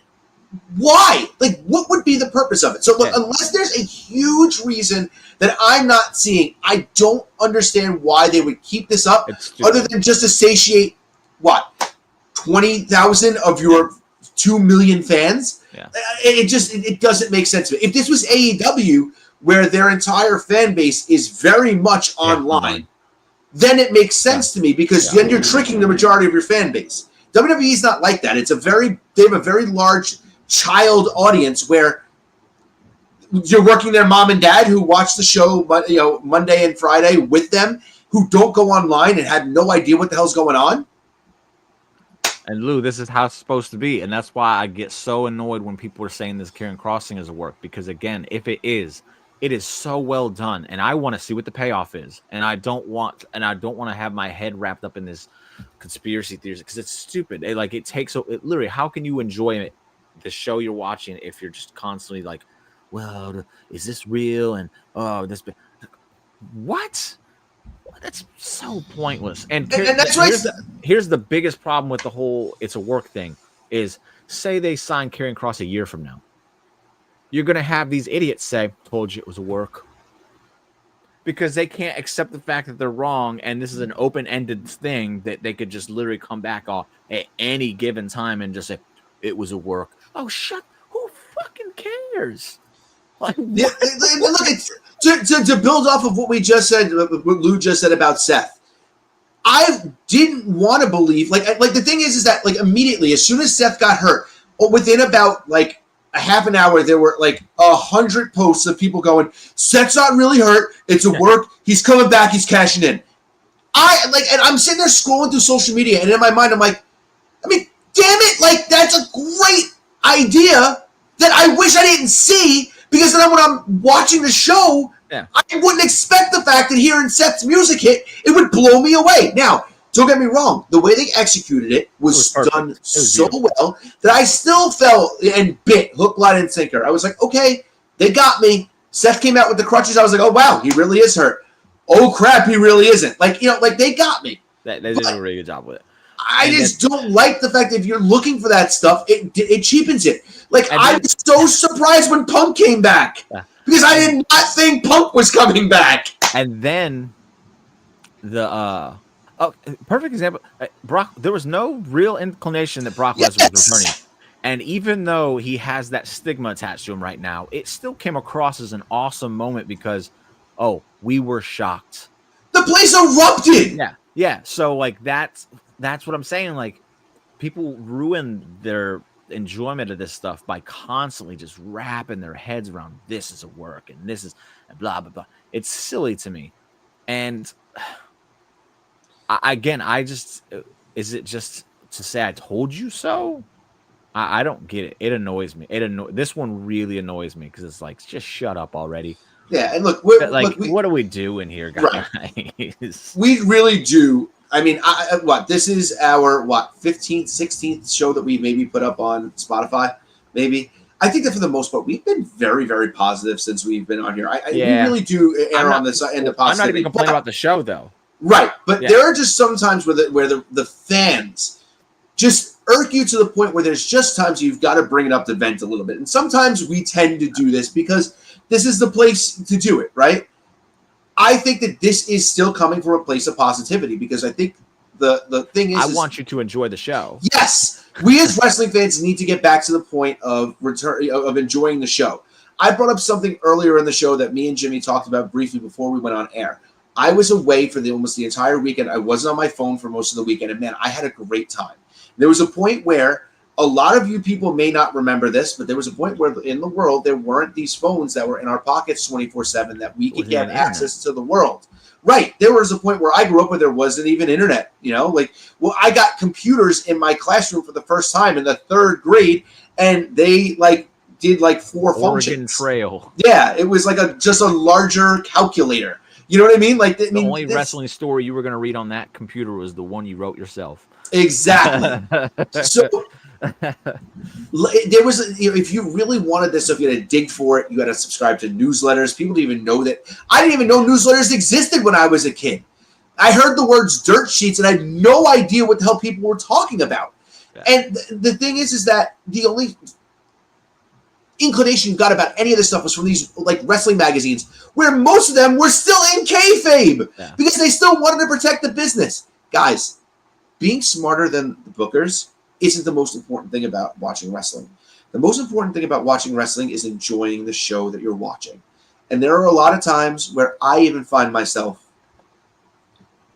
why? Like, what would be the purpose of it? So look, unless there's a huge reason that I'm not seeing, I don't understand why they would keep this up, other than just to satiate 20,000 of your 2 million fans. Yeah. It doesn't make sense to me. If this was AEW, where their entire fan base is very much online, then it makes sense to me, because then you're tricking the majority of your fan base. WWE's not like that. They have a very large child audience where you're working their mom and dad who watch the show, Monday and Friday with them, who don't go online and have no idea what the hell's going on. And Lou, this is how it's supposed to be, and that's why I get so annoyed when people are saying this Karrion Kross thing is a work, because, again, if it is so well done, and I want to see what the payoff is, and I don't want to have my head wrapped up in this conspiracy theories, because it's stupid. Literally, how can you enjoy it, the show you're watching, if you're just constantly like, well, is this real? And what? That's so pointless. And here's the biggest problem with the whole it's a work thing is, say they sign Karrion Kross a year from now. You're going to have these idiots say, told you it was a work. because they can't accept the fact that they're wrong, and this is an open-ended thing that they could just literally come back off at any given time and just say it was a work. Oh, who fucking cares? Like, Yeah, look, to build off of what we just said, what Lou just said about Seth, I didn't want to believe, like the thing is that like immediately as soon as Seth got hurt, within about like a half an hour, there were like 100 posts of people going, Seth's not really hurt, it's a work, he's coming back, he's cashing in. And I'm sitting there scrolling through social media, and in my mind I'm like, I mean, damn it, like that's a great idea that I wish I didn't see. Because then when I'm watching the show, I wouldn't expect the fact that hearing Seth's music hit, it would blow me away. Now, don't get me wrong. The way they executed it was done so well that I still felt and bit hook, line, and sinker. I was like, okay, they got me. Seth came out with the crutches. I was like, oh, wow, he really is hurt. Oh, crap, he really isn't. Like, they got me. They did a really good job with it. I just don't like the fact that if you're looking for that stuff, it cheapens it. Like, I was so surprised when Punk came back because I did not think Punk was coming back. And then perfect example, Brock. There was no real inclination that Brock Lesnar was returning, and even though he has that stigma attached to him right now, it still came across as an awesome moment because, we were shocked. The place erupted. Yeah. So like that's what I'm saying. Like, people ruin their enjoyment of this stuff by constantly just wrapping their heads around this is a work and this is blah blah blah. It's silly to me. And is it just to say I told you so? I don't get it. It annoys me. This one really annoys me because it's like, just shut up already. Yeah, and look, what are we doing here, guys? Right. We really do. I mean, this is our 15th, 16th show that we maybe put up on Spotify, maybe. I think that for the most part, we've been very, very positive since we've been on here. We really do err on this end of positivity. I'm not even complaining about the show, though. Right, but there are just some times where the fans just irk you to the point where there's just times you've got to bring it up to vent a little bit. And sometimes we tend to do this because this is the place to do it, right? I think that this is still coming from a place of positivity because I think the thing is... I want you to enjoy the show. Yes! We as wrestling fans need to get back to the point of enjoying the show. I brought up something earlier in the show that me and Jimmy talked about briefly before we went on air. I was away for almost the entire weekend. I wasn't on my phone for most of the weekend, and man, I had a great time. There was a point where a lot of you people may not remember this, but there was a point where in the world there weren't these phones that were in our pockets 24/7 that we could get access to the world. Right. There was a point where I grew up where there wasn't even internet, I got computers in my classroom for the first time in the 3rd grade, and they did 4 Oregon functions. Trail. Yeah, it was just a larger calculator. You know what I mean? The only wrestling story you were going to read on that computer was the one you wrote yourself. Exactly. So there was, if you really wanted this stuff, you had to dig for it. You had to subscribe to newsletters. People didn't even know that. I didn't even know newsletters existed when I was a kid. I heard the words dirt sheets and I had no idea what the hell people were talking about. Yeah. And the thing is that the only inclination you got about any of this stuff was from these wrestling magazines where most of them were still in kayfabe because they still wanted to protect the business. Guys, being smarter than the bookers isn't the most important thing about watching wrestling. The most important thing about watching wrestling is enjoying the show that you're watching. And there are a lot of times where I even find myself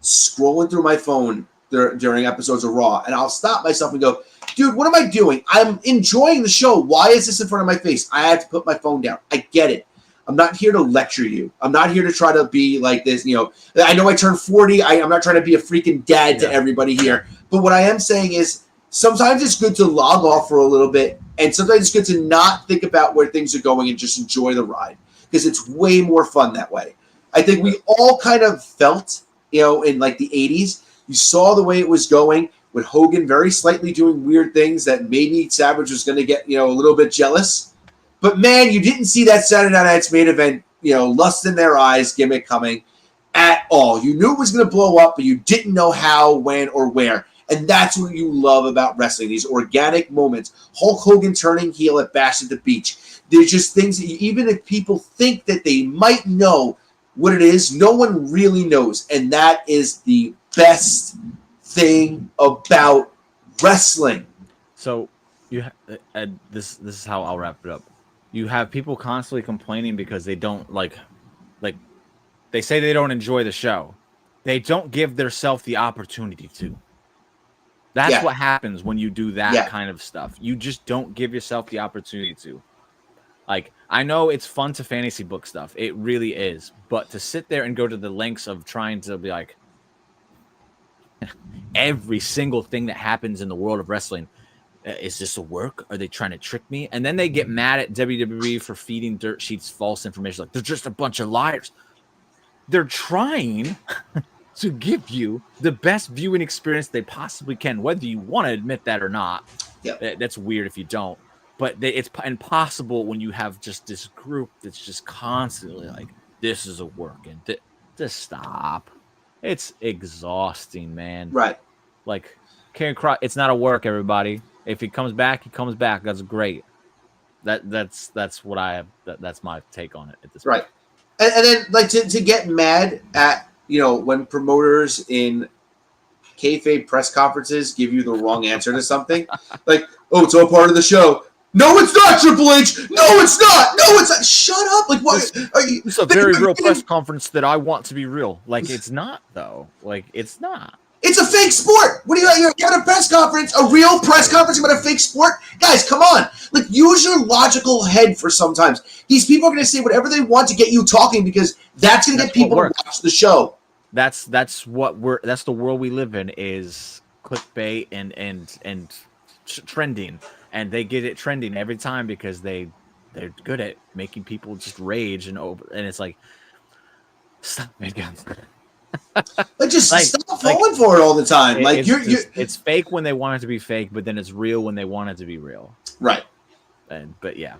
scrolling through my phone during episodes of Raw, and I'll stop myself and go, dude, what am I doing? I'm enjoying the show. Why is this in front of my face? I have to put my phone down. I get it. I'm not here to lecture you. I'm not here to try to be like this. I know I turned 40. I'm not trying to be a freaking dad to everybody here. But what I am saying is sometimes it's good to log off for a little bit. And sometimes it's good to not think about where things are going and just enjoy the ride because it's way more fun that way. I think we all kind of felt, in the 80s, you saw the way it was going with Hogan very slightly doing weird things that maybe Savage was going to get, a little bit jealous. But, man, you didn't see that Saturday Night's main event, lust in their eyes gimmick coming at all. You knew it was going to blow up, but you didn't know how, when, or where. And that's what you love about wrestling, these organic moments. Hulk Hogan turning heel at Bash at the Beach. There's just things that even if people think that they might know, what it is, no one really knows. And that is the best thing about wrestling. So this is how I'll wrap it up. You have people constantly complaining because they don't like they say they don't enjoy the show. They don't give themselves the opportunity to. That's Yeah. what happens when you do that Yeah. kind of stuff. You just don't give yourself the opportunity to. Like, I know it's fun to fantasy book stuff. It really is. But to sit there and go to the lengths of trying to be like every single thing that happens in the world of wrestling, is this a work? Are they trying to trick me? And then they get mad at WWE for feeding Dirt Sheets false information. Like, they're just a bunch of liars. They're trying to give you the best viewing experience they possibly can, whether you want to admit that or not. Yep. That's weird if you don't. But it's impossible when you have just this group that's just constantly like, this is a work. And just stop. It's exhausting, man. Right. Like, Karrion Kross, it's not a work, everybody. If he comes back, he comes back. That's great. That's what I have. That's my take on it at this right. point. And then, like, to get mad at, when promoters in kayfabe press conferences give you the wrong answer to something, like, oh, it's all part of the show. No, it's not, Triple H. No, it's not. No, it's not. Shut up. Like, what? It's a very real press conference that I want to be real. Like, it's not, though. Like, it's not. It's a fake sport. What do you're at a press conference, a real press conference about a fake sport? Guys, come on. Like, use your logical head for sometimes. These people are going to say whatever they want to get you talking because that's going to get people to watch the show. That's the world we live in, is clickbait and trending, and they get it trending every time because they're good at making people just rage and it's like, stop it, guys. Like, just stop falling for it all the time. It's fake when they want it to be fake, but then it's real when they want it to be real. Right. But yeah.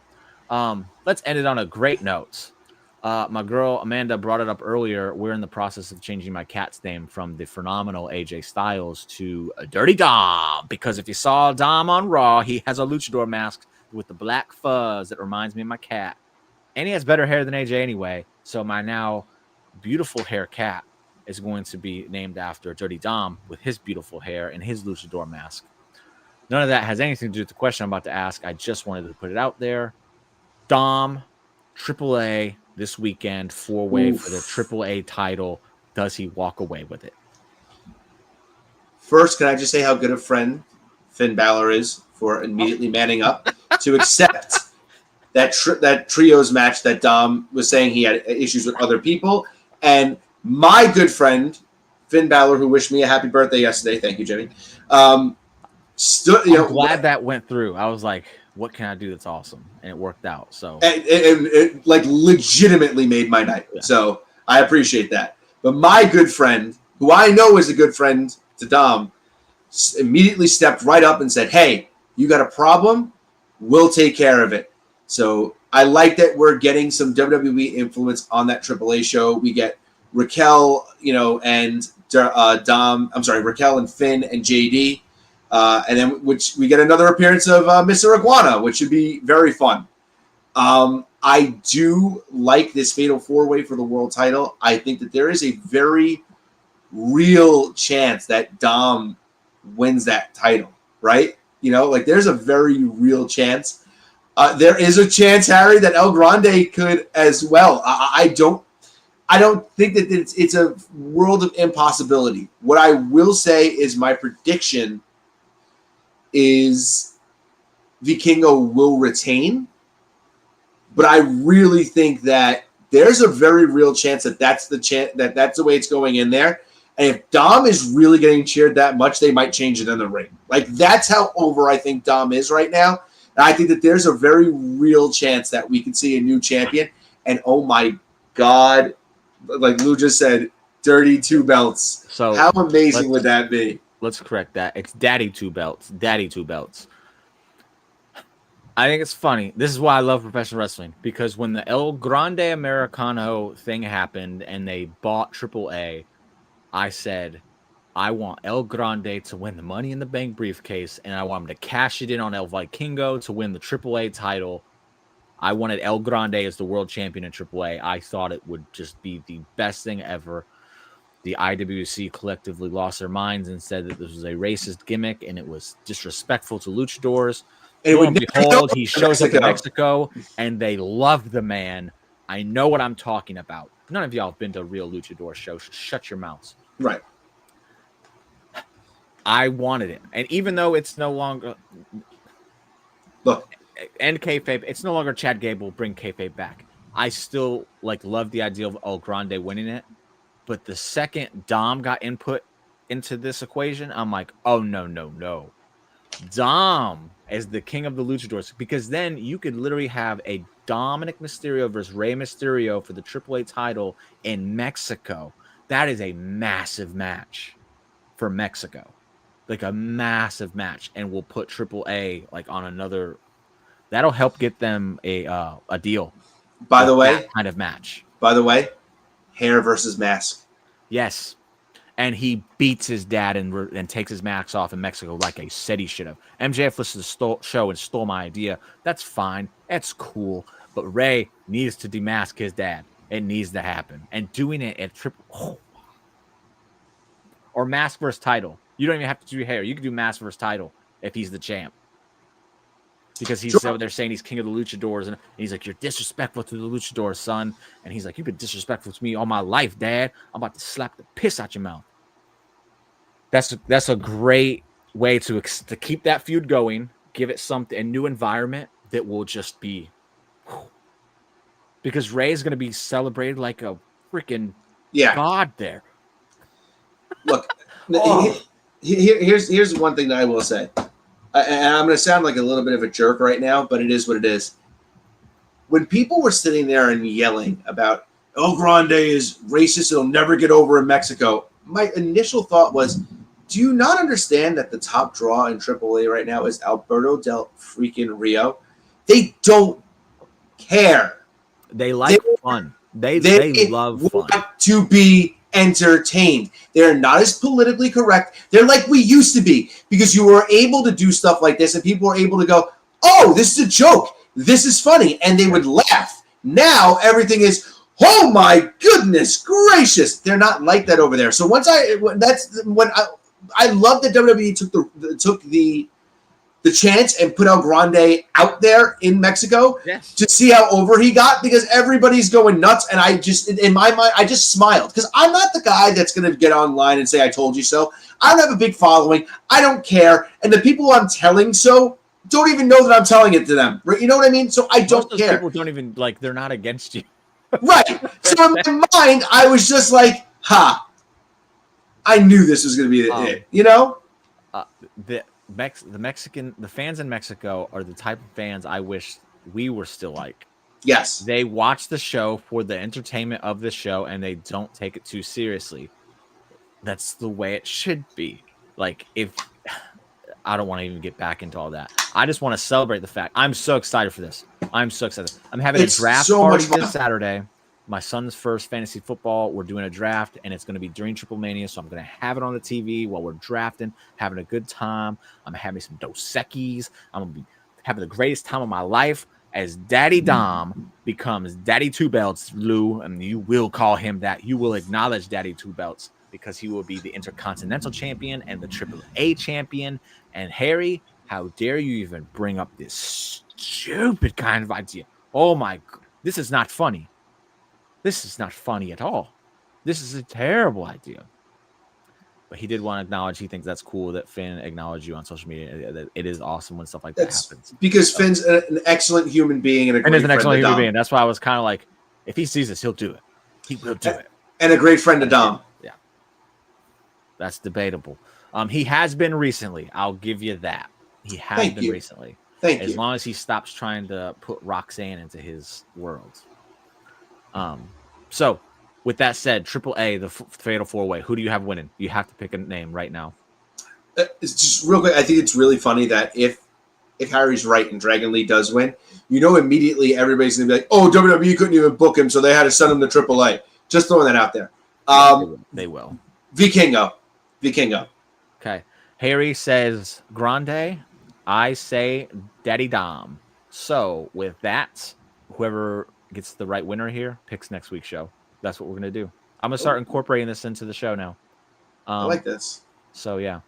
Let's end it on a great note. My girl Amanda brought it up earlier. We're in the process of changing my cat's name from the phenomenal AJ Styles to Dirty Dom, because if you saw Dom on Raw, he has a luchador mask with the black fuzz that reminds me of my cat, and he has better hair than AJ anyway. So my now beautiful hair cat is going to be named after Dirty Dom with his beautiful hair and his luchador mask. None of that has anything to do with the question I'm about to ask. I just wanted to put it out there. Dom, AAA this weekend, 4-way for the AAA title. Does he walk away with it? First, can I just say how good a friend Finn Balor is for immediately manning up to accept that trios match that Dom was saying he had issues with other people. And my good friend, Finn Balor, who wished me a happy birthday yesterday. Thank you, Jimmy. I'm glad that went through. I was like, what can I do that's awesome? And it worked out. So and it like legitimately made my night. Yeah. So I appreciate that. But my good friend, who I know is a good friend to Dom, immediately stepped right up and said, hey, you got a problem? We'll take care of it. So I like that we're getting some WWE influence on that AAA show. We get Raquel, and Dom. I'm sorry, Raquel and Finn and JD. And then which we get another appearance of Mr. Iguana, which should be very fun. I do like this Fatal 4-Way for the world title. I think that there is a very real chance that Dom wins that title, right? There's a very real chance. There is a chance, Harry, that El Grande could as well. I don't think that it's a world of impossibility. What I will say is my prediction is Vikingo will retain, but I really think that there's a very real chance that that's the way it's going in there. And if Dom is really getting cheered that much, they might change it in the ring. Like, that's how over I think Dom is right now. And I think that there's a very real chance that we could see a new champion. And oh my God, like Lou just said, dirty 2 belts. So how amazing would that be? Let's correct that. It's Daddy 2 belts. Daddy 2 belts. I think it's funny. This is why I love professional wrestling, because when the El Grande Americano thing happened and they bought AAA, I said, I want El Grande to win the Money in the Bank briefcase, and I want him to cash it in on El Vikingo to win the AAA title. I wanted El Grande as the world champion in AAA. I thought it would just be the best thing ever. The IWC collectively lost their minds and said that this was a racist gimmick and it was disrespectful to luchadors. And it Lo would and never go behold, he to shows up in Mexico. Mexico and they love the man. I know what I'm talking about. None of y'all have been to a real luchador show. Shut your mouths. Right. I wanted it. And even though it's no longer end kayfabe, it's no longer Chad Gable, bring kayfabe back. I still love the idea of El Grande winning it. But the second Dom got input into this equation, I'm like, oh, no. Dom as the king of the luchadors, because then you could literally have a Dominic Mysterio versus Rey Mysterio for the AAA title in Mexico. That is a massive match for Mexico. A massive match. And we'll put AAA on another. That'll help get them a deal. By the way, that kind of match. By the way, hair versus mask. Yes. And he beats his dad and takes his mask off in Mexico like I said he should have. MJF listened to the show and stole my idea. That's fine. That's cool. But Ray needs to demask his dad. It needs to happen. And doing it at or mask versus title. You don't even have to do hair. You can do mask versus title if he's the champ. Because he's they're saying he's king of the luchadors, and he's like, you're disrespectful to the luchadors, son. And he's like, you've been disrespectful to me all my life, Dad. I'm about to slap the piss out your mouth. That's a great way to keep that feud going, give it a new environment that will just be, because Ray is going to be celebrated like a freaking god there. Look, here's one thing that I will say. And I'm going to sound like a little bit of a jerk right now, but it is what it is. When people were sitting there and yelling about El Grande is racist, it'll never get over in Mexico, my initial thought was, do you not understand that the top draw in AAA right now is Alberto Del freaking Rio? They don't care. They fun. They love fun. To be entertained. They're not as politically correct. They're like we used to be, because you were able to do stuff like this and people were able to go, oh, this is a joke. This is funny. And they would laugh. Now everything is, oh my goodness gracious. They're not like that over there. So that's when I love that WWE took the chance and put El Grande out there in Mexico to see how over he got, because everybody's going nuts. And I just, in my mind, I just smiled, because I'm not the guy that's going to get online and say, I told you so. I don't have a big following. I don't care. And the people I'm telling so don't even know that I'm telling it to them. You know what I mean? So I don't care. People don't even, they're not against you. Right. So in my mind, I was just like, I knew this was going to be it, you know? The fans in Mexico are the type of fans I wish we were still like. Yes. They watch the show for the entertainment of the show and they don't take it too seriously. That's the way it should be. If I don't want to even get back into all that. I just want to celebrate the fact. I'm so excited for this. I'm so excited. I'm having a draft party this Saturday. My son's first fantasy football. We're doing a draft, and it's going to be during Triple Mania, so I'm going to have it on the TV while we're drafting, having a good time. I'm having some Dos Equis. I'm going to be having the greatest time of my life as Daddy Dom becomes Daddy Two Belts, Lou, and you will call him that. You will acknowledge Daddy Two Belts, because he will be the Intercontinental Champion and the AAA Champion. And Harry, how dare you even bring up this stupid kind of idea? Oh my God, this is not funny. This is not funny at all. This is a terrible idea. But he did want to acknowledge he thinks that's cool that Finn acknowledged you on social media. That it is awesome when stuff like that happens. Because Finn's an excellent human being and an excellent human being. That's why I was kind of like, if he sees this, he'll do it. He will do it. And a great friend to Dom. Yeah. That's debatable. He has been recently. I'll give you that. He has been recently. Thank you. As long as he stops trying to put Roxanne into his world. So with that said, AAA, the Fatal 4-Way, who do you have winning? You have to pick a name right now. It's just real quick. I think it's really funny that if Harry's right and Dragon Lee does win, immediately everybody's going to be like, oh, WWE couldn't even book him, so they had to send him to AAA. Just throwing that out there. They will. Vikingo. Okay. Harry says Grande. I say Daddy Dom. So with that, whoever gets the right winner here picks next week's show. That's what we're gonna do. I'm gonna start incorporating this into the show now. I like this. So yeah.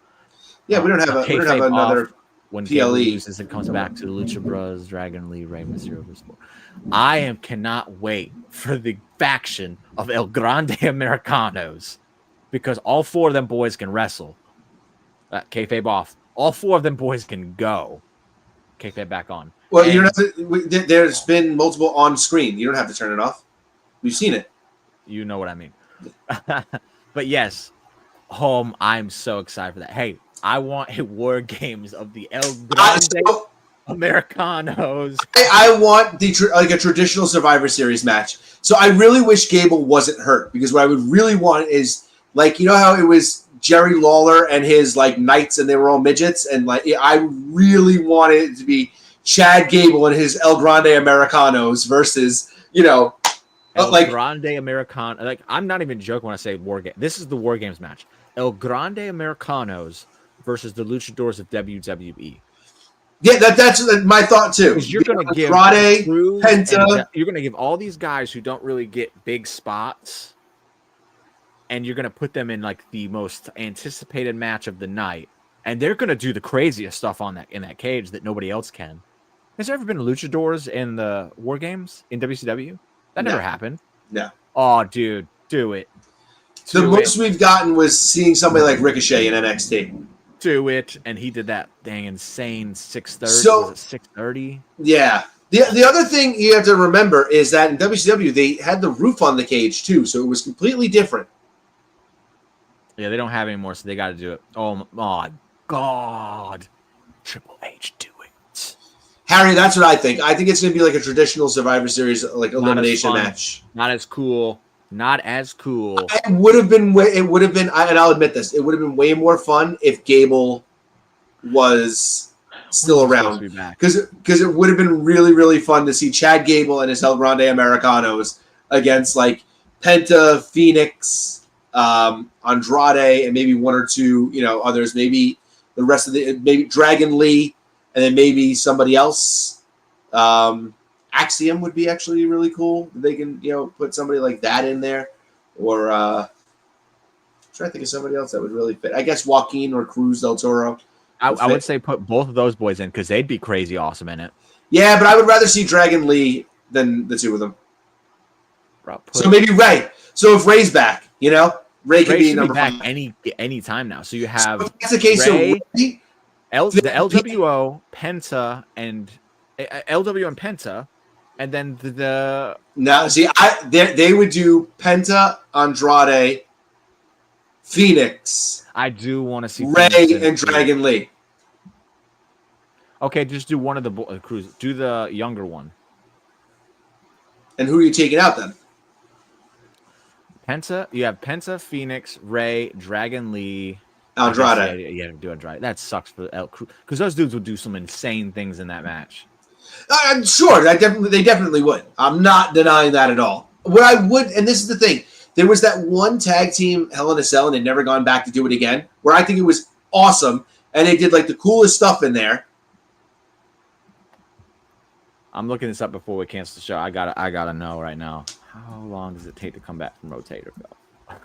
Yeah, we don't have another when PLE. Gable loses and comes back to the Lucha Bros, Dragon Lee, Rey Mysterio versus Sport. I cannot wait for the faction of El Grande Americanos because all 4 of them boys can wrestle. Kayfabe off. All 4 of them boys can go. Kayfabe back on. Well, you don't have to. There's been multiple on screen. You don't have to turn it off. We've seen it. You know what I mean. But yes, I'm so excited for that. Hey, I want a War Games of the El Grande Americanos. I want a traditional Survivor Series match. So I really wish Gable wasn't hurt because what I would really want is you know how it was Jerry Lawler and his knights and they were all midgets and I really wanted it to be Chad Gable and his El Grande Americanos versus El Grande Americano. I'm not even joking when I say War Game. This is the War Games match. El Grande Americanos versus the Luchadors of WWE. Yeah, that's my thought too. You're going to give Andrade, Penta. You're going to give all these guys who don't really get big spots, and you're going to put them in the most anticipated match of the night, and they're going to do the craziest stuff in that cage that nobody else can. Has there ever been luchadors in the War Games in WCW? That never happened. No. Oh, dude, do it. The most we've gotten was seeing somebody like Ricochet in NXT. Do it, and he did that dang insane 630. So, was it 630? Yeah. The other thing you have to remember is that in WCW they had the roof on the cage too, so it was completely different. Yeah, they don't have it anymore, so they got to do it. Oh my God, Triple H, do it, Harry. That's what I think. I think it's going to be like a traditional Survivor Series elimination match. Not as cool. Not as cool. It would have been, and I'll admit this, it would have been way more fun if Gable was still around. Because it would have been really, really fun to see Chad Gable and his El Grande Americanos against Penta, Phoenix, Andrade, and maybe 1 or 2, others. Maybe the rest of maybe Dragon Lee, and then maybe somebody else. Axiom would be actually really cool. They can, put somebody like that in there. Or I'm trying to think of somebody else that would really fit. I guess Joaquin or Cruz del Toro. I would say put both of those boys in because they'd be crazy awesome in it. Yeah, but I would rather see Dragon Lee than the 2 of them. So maybe Ray. So if Ray's back, Ray can be number back 5. any time now. So you have so if that's the case. Ray, the LWO, Penta, and LWO and Penta. And then they would do Penta, Andrade, Phoenix. I do want to see Ray and Dragon Lee. Okay, just do one of the crews. Do the younger one. And who are you taking out then? Penta. You have Penta, Phoenix, Ray, Dragon Lee, Andrade. Yeah, do Andrade. That sucks for El Crew because those dudes would do some insane things in that match. I'm sure they definitely would. I'm not denying that at all. What I would, and this is the thing, there was that one tag team Hell in a Cell, and they've never gone back to do it again. Where I think it was awesome, and they did the coolest stuff in there. I'm looking this up before we cancel the show. I gotta know right now. How long does it take to come back from Rotator Cuff?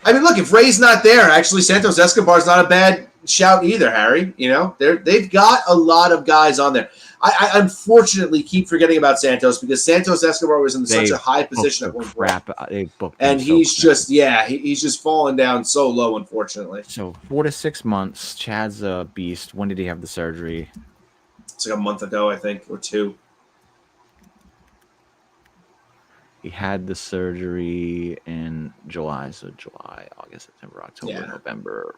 I mean, look, if Ray's not there, actually Santos Escobar's not a bad shout either, Harry. They've got a lot of guys on there. I unfortunately keep forgetting about Santos because Santos Escobar was in such a high position at one point. And he's just fallen down so low, unfortunately. So 4 to 6 months. Chad's a beast. When did he have the surgery? It's a month ago, I think, or 2. He had the surgery in July. So July, August, September, October, November.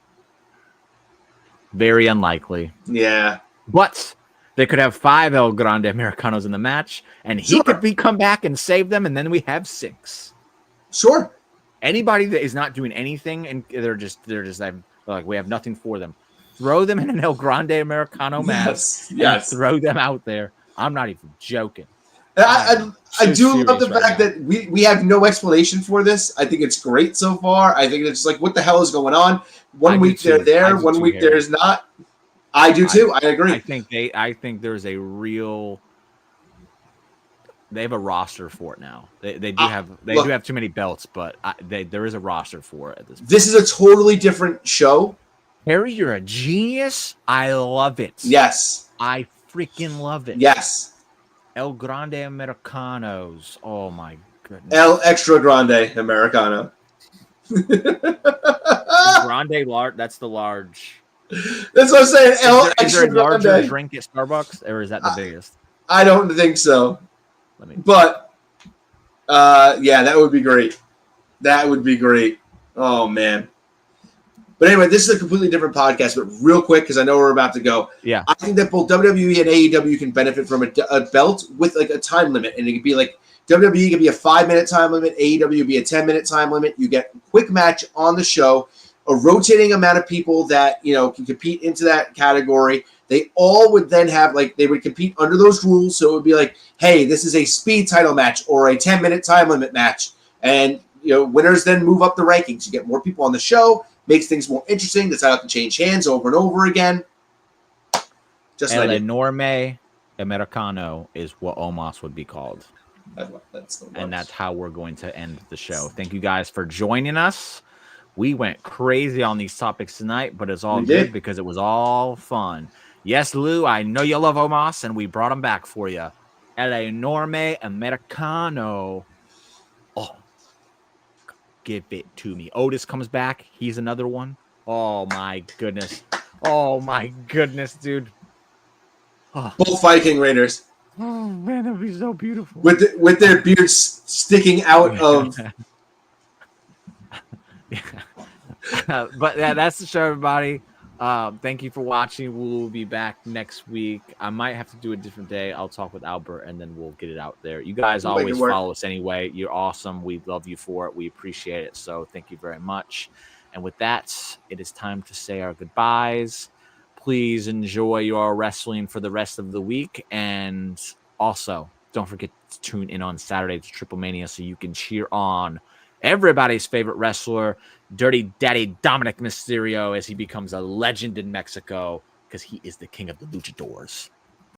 Very unlikely. Yeah. But they could have 5 El Grande Americanos in the match, and he could come back and save them, and then we have 6. Sure. Anybody that is not doing anything, and they're just like we have nothing for them. Throw them in an El Grande Americano match. Yes. Throw them out there. I'm not even joking. I do love the fact that we have no explanation for this. I think it's great so far. I think it's what the hell is going on? One week they're there, 1 week there's not. I do too. I agree. I think there's a real They have a roster for it now. They do have too many belts, but there is a roster for it at this point. This is a totally different show. Harry, you're a genius. I love it. Yes. I freaking love it. Yes. El Grande Americanos. Oh my goodness. El Extra Grande Americano. Grande large. That's the large. That's what I'm saying. Is there a larger drink at Starbucks, or is that the biggest? I don't think so. But yeah, that would be great. That would be great. Oh man. But anyway, this is a completely different podcast. But real quick, because I know we're about to go. Yeah, I think that both WWE and AEW can benefit from a belt with like a time limit, and it could be like WWE could be a 5-minute time limit, AEW would be a 10-minute time limit. You get a quick match on the show, a rotating amount of people that can compete into that category. They all would then have they would compete under those rules. So it would be like, hey, this is a speed title match or a 10-minute time limit match, and winners then move up the rankings. You get more people on the show. Makes things more interesting. That's how it can change hands over and over again. Just El Enorme Americano is what Omos would be called. And that's how we're going to end the show. Thank you guys for joining us. We went crazy on these topics tonight, but it's all good because it was all fun. Yes, Lou, I know you love Omos, and we brought him back for you. El Enorme Americano. Oh. Give it to me. Otis comes back. He's another one. Oh my goodness. Oh my goodness, dude. Oh. Both Viking Raiders. Oh man, that'd be so beautiful. With their beards sticking out of. But yeah, that's the show, everybody. Thank you for watching. We'll be back next week. I might have to do a different day. I'll talk with Albert, and then we'll get it out there. You guys always follow us anyway. You're awesome. We love you for it. We appreciate it. So thank you very much. And with that, it is time to say our goodbyes. Please enjoy your wrestling for the rest of the week. And also, don't forget to tune in on Saturday to Triple Mania so you can cheer on everybody's favorite wrestler, Dirty Daddy Dominic Mysterio, as he becomes a legend in Mexico because he is the king of the luchadors.